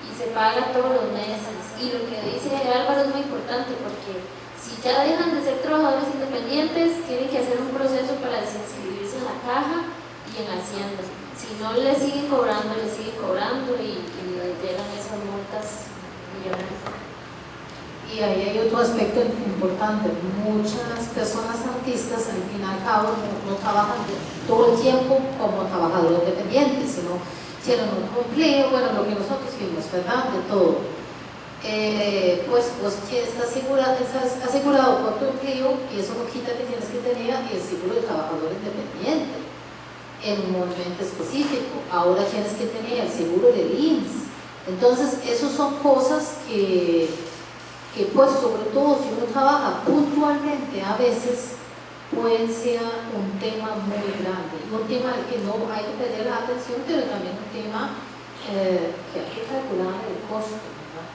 y se paga todos los meses. Y lo que dice Álvaro es muy importante, porque si ya dejan de ser trabajadores independientes, tienen que hacer un proceso para desinscribirse en la caja y en Hacienda. Si no, le siguen cobrando y llegan esas multas millonarias. Y ahí hay otro aspecto importante. Muchas personas artistas al fin y al cabo no trabajan todo el tiempo como trabajadores independientes, sino tienen un empleo, bueno, lo que nosotros vimos, ¿verdad? De todo. Pues estás asegurado por tu empleo, y eso no quita que tienes que tener el seguro de trabajador independiente en un momento específico. Ahora tienes que tener el seguro del INSS. Entonces, esas son cosas que pues sobre todo si uno trabaja puntualmente, a veces puede ser un tema muy grande, y un tema al que no hay que pedir la atención, pero también un tema que hay que calcular el costo, ¿verdad?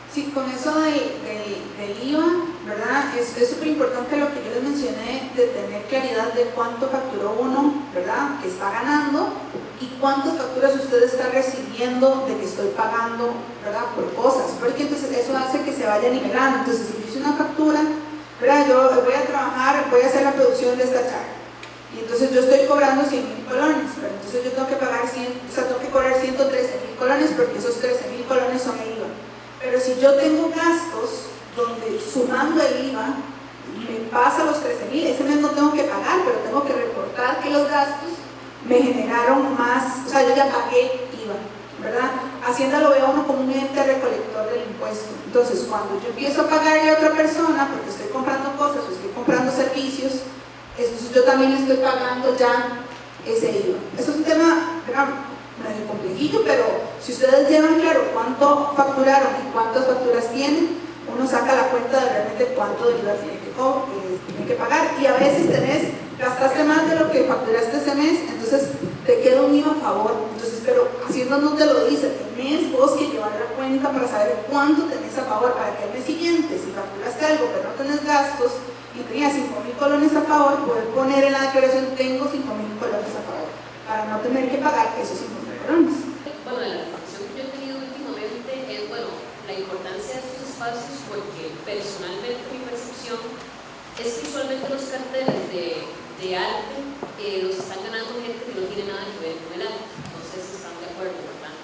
Sí, con eso del IVA, ¿verdad? Es súper importante lo que yo les mencioné, de tener claridad de cuánto facturó uno, ¿verdad? Que está ganando, y cuántas facturas usted está recibiendo de que estoy pagando, ¿verdad? Por cosas, porque entonces eso hace que se vaya nivelando. Entonces, si yo hice una factura, ¿verdad? Yo voy a trabajar, voy a hacer la producción de esta charla, y entonces yo estoy cobrando 100.000 colones, pero entonces yo tengo que pagar tengo que cobrar 113.000 colones, porque esos 13.000 colones son el IVA. Pero si yo tengo gastos donde sumando el IVA me pasa los 13.000, ese mes no tengo que pagar, pero tengo que reportar que los gastos me generaron más, o sea, yo ya pagué IVA, ¿verdad? Hacienda lo ve a uno como un ente recolector del impuesto. Entonces, cuando yo empiezo a pagarle a otra persona porque estoy comprando cosas o estoy comprando servicios, entonces yo también estoy pagando ya ese IVA. Eso es un tema, ¿verdad? medio complejillo, pero si ustedes llevan claro cuánto facturaron y cuántas facturas tienen, uno saca la cuenta de realmente cuánto de IVA tiene que pagar, y a veces gastaste más de lo que facturaste ese mes, entonces te queda un IVA a favor. Entonces, pero Hacienda no te lo dice, tenés vos que llevar la cuenta para saber cuánto tenés a favor, para que el mes siguiente, si facturaste algo pero no tenés gastos y tenías 5.000 colones a favor, poder poner en la declaración tengo 5.000 colones a favor, para no tener que pagar esos 5.000 colones. Bueno, la reflexión que yo he tenido últimamente es, bueno, la importancia de estos espacios, porque personalmente mi percepción es que usualmente los carteles de arte los están ganando gente que no tiene nada que ver con el arte. No sé si están de acuerdo, ¿verdad?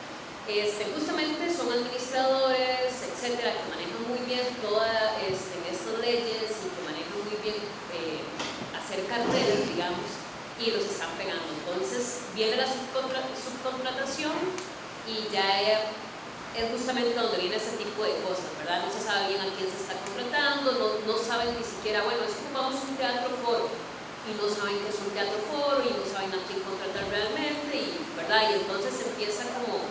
Justamente son administradores, etcétera, que manejan muy bien todas estas leyes y que manejan muy bien hacer carteles, digamos, y los están pegando. Entonces viene la subcontratación y ya es justamente donde viene ese tipo de cosas, ¿verdad? No se sabe bien a quién se está contratando, no saben ni siquiera, bueno, es que ocupamos un teatro foro, y no saben qué es un teatro foro, y no saben a quién contratar realmente, ¿verdad? Y entonces empieza como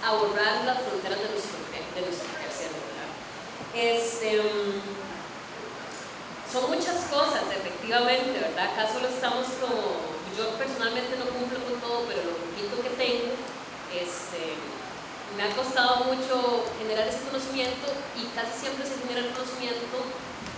a borrar las fronteras de nuestro ejercicio, ¿verdad? Son muchas cosas, efectivamente, ¿verdad? Acá solo estamos como, yo personalmente no cumplo con todo, pero lo poquito que tengo, me ha costado mucho generar ese conocimiento, y casi siempre se genera el conocimiento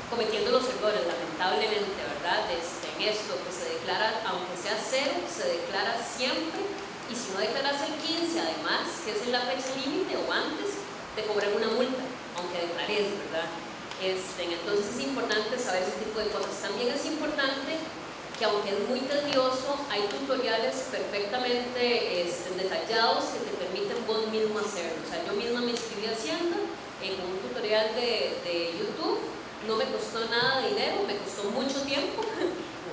cometiendo los errores, lamentablemente, ¿verdad? En esto que se declara, aunque sea cero, se declara siempre, y si no declaras el 15, además, que es en la fecha límite o antes, te cobran una multa, aunque declares, ¿verdad? Entonces es importante saber ese tipo de cosas. También es importante que, aunque es muy tedioso, hay tutoriales perfectamente detallados que te permiten vos mismo hacerlo. O sea, yo misma me inscribí a Hacienda con un tutorial de YouTube, no me costó nada de dinero, me costó mucho tiempo,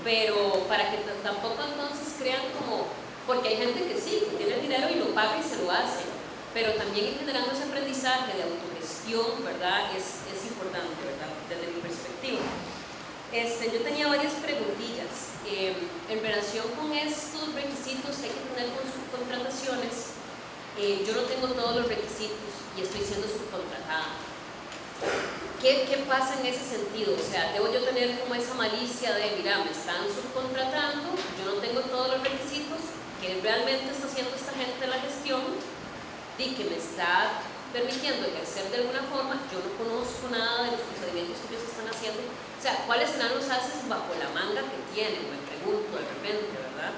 pero para que tampoco entonces crean como, porque hay gente que sí, que tiene el dinero y lo paga y se lo hace, pero también ir generando ese aprendizaje de autogestión, ¿verdad? Es importante, ¿verdad? Desde mi perspectiva. Yo tenía varias preguntillas en relación con estos requisitos que hay que tener con subcontrataciones. Yo no tengo todos los requisitos y estoy siendo subcontratada. ¿Qué pasa en ese sentido? O sea, debo yo tener como esa malicia de, mira, me están subcontratando, yo no tengo todos los requisitos, que realmente está haciendo esta gente la gestión y que me está permitiendo ejercer de alguna forma, yo no conozco nada de los procedimientos que ellos están haciendo. O sea, ¿cuáles serán los haces bajo la manga que tienen? Me pregunto de repente, ¿verdad?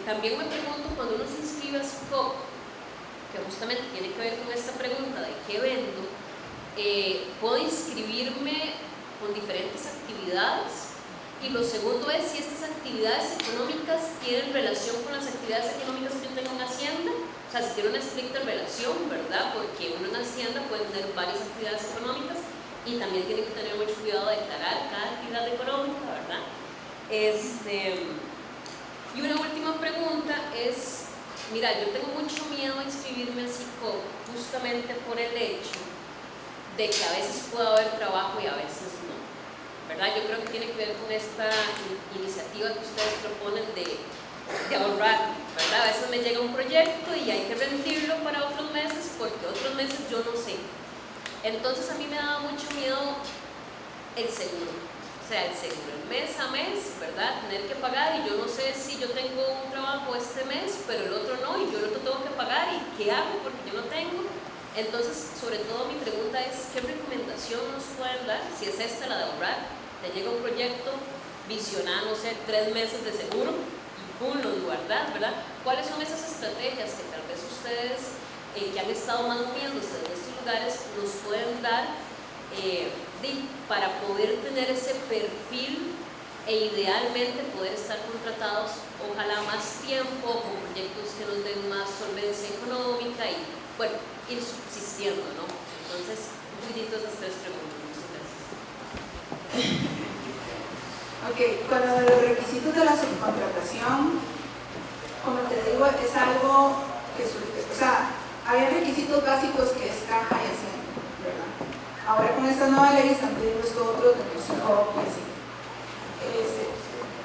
También me pregunto, cuando uno se inscribe a SICOP, que justamente tiene que ver con esta pregunta de qué vendo, puedo inscribirme con diferentes actividades, y lo segundo es si estas actividades económicas tienen relación con las actividades económicas que yo tengo en Hacienda. O sea, si tiene una estricta relación, ¿verdad? Porque uno en Hacienda puede tener varias actividades económicas y también tiene que tener mucho cuidado de declarar cada actividad económica, ¿verdad? Y una última pregunta es, mira, yo tengo mucho miedo a inscribirme a SICOP justamente por el hecho de que a veces puede haber trabajo y a veces no, ¿verdad? Yo creo que tiene que ver con esta iniciativa que ustedes proponen de ahorrar, ¿verdad? A veces me llega un proyecto y hay que rendirlo para otros meses, porque otros meses yo no sé. Entonces a mí me daba mucho miedo el seguro, o sea, el seguro, el mes a mes, ¿verdad? Tener que pagar, y yo no sé si yo tengo un trabajo este mes, pero el otro no, y yo el otro tengo que pagar, ¿y qué hago? Porque yo no tengo. Entonces, sobre todo mi pregunta es, ¿qué recomendación nos pueden dar? Si es esta la de ahorrar, te llega un proyecto, visionar, no sé, 3 meses de seguro, y pum, los guardar, ¿verdad? ¿Cuáles son esas estrategias que tal vez ustedes, que han estado más moviéndose en estos lugares, nos pueden dar para poder tener ese perfil e idealmente poder estar contratados, ojalá más tiempo, con proyectos que nos den más solvencia económica y, bueno, ir subsistiendo, ¿no? Entonces, un poquitito esas 3 preguntas. Muchas gracias. Ok, con lo de los requisitos de la subcontratación, como te digo, es algo que surge, o sea, hay requisitos básicos que es caja y hacienda, ¿verdad? Ahora con esta nueva ley están pidiendo esto otro de nuestro y así.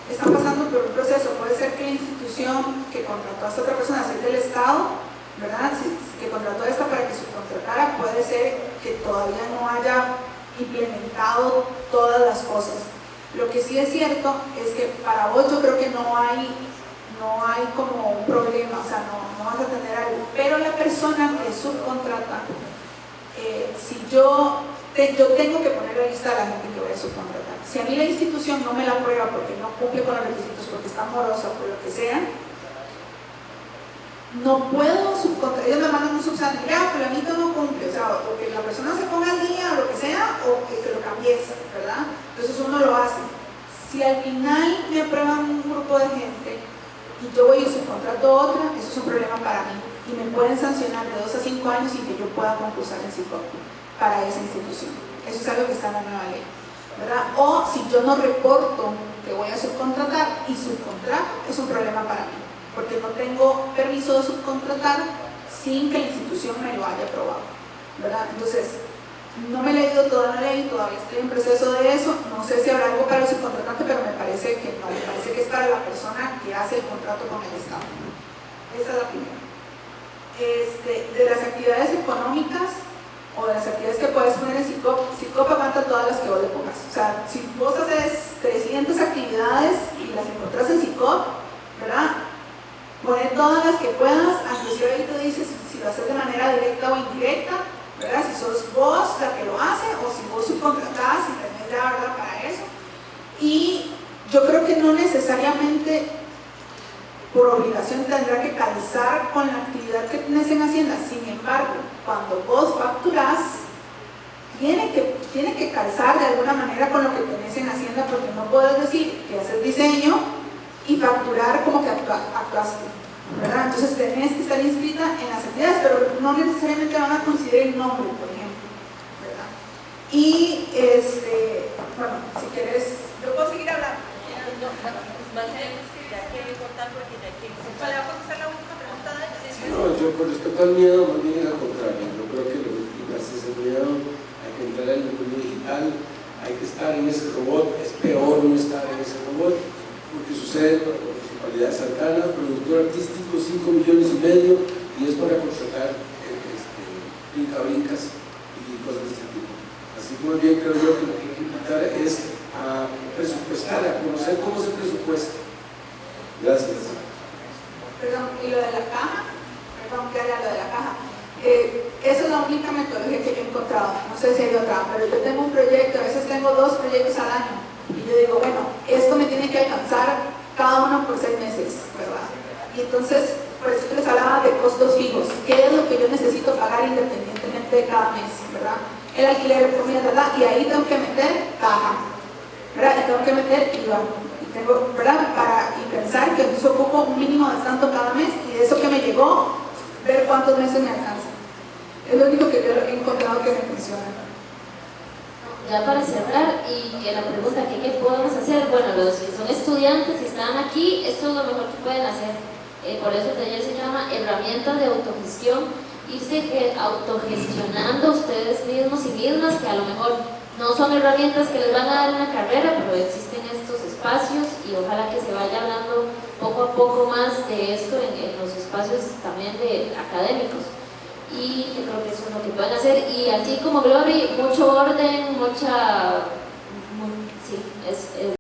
Están pasando por un proceso, puede ser que la institución institución que contrató a esta otra persona, si es del Estado, ¿verdad? Que contrató a esta para que subcontratara, puede ser que todavía no haya implementado todas las cosas. Lo que sí es cierto es que para vos yo creo que no hay como un problema, o sea, no vas a tener algo, pero la persona que subcontrata, si yo tengo que poner la lista de la gente que voy a subcontratar. Si a mí la institución no me la aprueba porque no cumple con los requisitos, porque está morosa, por lo que sea, no puedo subcontratar. Ellos me mandan un subsante, ya, fulanito no cumple, o sea, o que la persona se ponga al día o lo que sea, o que lo cambies, ¿verdad? Entonces uno lo hace. Si al final me aprueban un grupo de gente y yo voy y subcontrato otra, eso es un problema para mí. Y me pueden sancionar de 2 a 5 años sin que yo pueda concursar en SICOP para esa institución. Eso es algo que está en la nueva ley, ¿verdad? O si yo no reporto que voy a subcontratar y subcontrato, es un problema para mí, porque no tengo permiso de subcontratar sin que la institución me lo haya aprobado, ¿verdad? Entonces, no me he leído toda la ley, todavía estoy en proceso de eso, no sé si habrá algo para el subcontratante, pero me parece que no, me parece que es para la persona que hace el contrato con el Estado. Esa es la primera. De las actividades económicas o de las actividades que puedes poner en SICOP aguanta todas las que vos le pongas. O sea, si vos haces 300 actividades y las encontrás en SICOP, ¿verdad? Poner todas las que puedas, inclusive ahí te dices si lo haces de manera directa o indirecta, ¿verdad? Si sos vos la que lo hace o si vos subcontratás y tenés la verdad para eso. Y yo creo que no necesariamente por obligación tendrá que calzar con la actividad que tienes en Hacienda. Sin embargo, cuando vos facturás, tiene que calzar de alguna manera con lo que tenés en Hacienda, porque no puedes decir que haces diseño y facturar como que actuaste, ¿verdad? Entonces tenés que estar inscrita en las actividades, pero no necesariamente van a considerar el nombre, por ejemplo, ¿verdad? Y bueno, si quieres, yo puedo seguir hablando. Más bien, ya que cortar porque ya que ¿Para contestar la última pregunta de ella? No, yo con respecto al miedo, más bien es al contrario. Yo creo que lo que quitarse ese miedo, hay que entrar en el mundo digital, hay que estar en ese robot. Es peor no estar en ese robot, porque sucede con la Municipalidad de Santana, productor artístico, 5,5 millones, y es para contratar brincas y cosas de ese tipo. Así que más bien creo yo que lo que hay que invitar es a presupuestar, a conocer cómo se presupuesta. Gracias. Perdón, y lo de la caja, perdón, que era lo de la caja. Esa es la única metodología que yo he encontrado, no sé si hay otra, pero yo tengo un proyecto, a veces tengo 2 proyectos al año, y yo digo, bueno, esto me tiene que alcanzar cada uno por 6 meses, ¿verdad? Y entonces, por eso les hablaba de costos fijos, qué es lo que yo necesito pagar independientemente de cada mes, ¿verdad? El alquiler, comida, ¿verdad? Y ahí tengo que meter caja, ¿verdad? Y tengo que meter IVA. Tengo, ¿verdad? Y pensar que yo ocupo un mínimo de tanto cada mes y de eso que me llegó, ver cuántos meses me alcanza. Es lo único que yo he encontrado que me funciona. Ya para cerrar, y que la pregunta que qué podemos hacer, bueno, los que son estudiantes y están aquí, esto es lo mejor que pueden hacer. Por eso el taller se llama Herramientas de Autogestión, irse autogestionando ustedes mismos y mismas, que a lo mejor no son herramientas que les van a dar una carrera, pero existen estos espacios y ojalá que se vaya hablando poco a poco más de esto en los espacios también de académicos. Y yo creo que eso es lo que pueden hacer. Y así como Glory, mucho orden, sí, es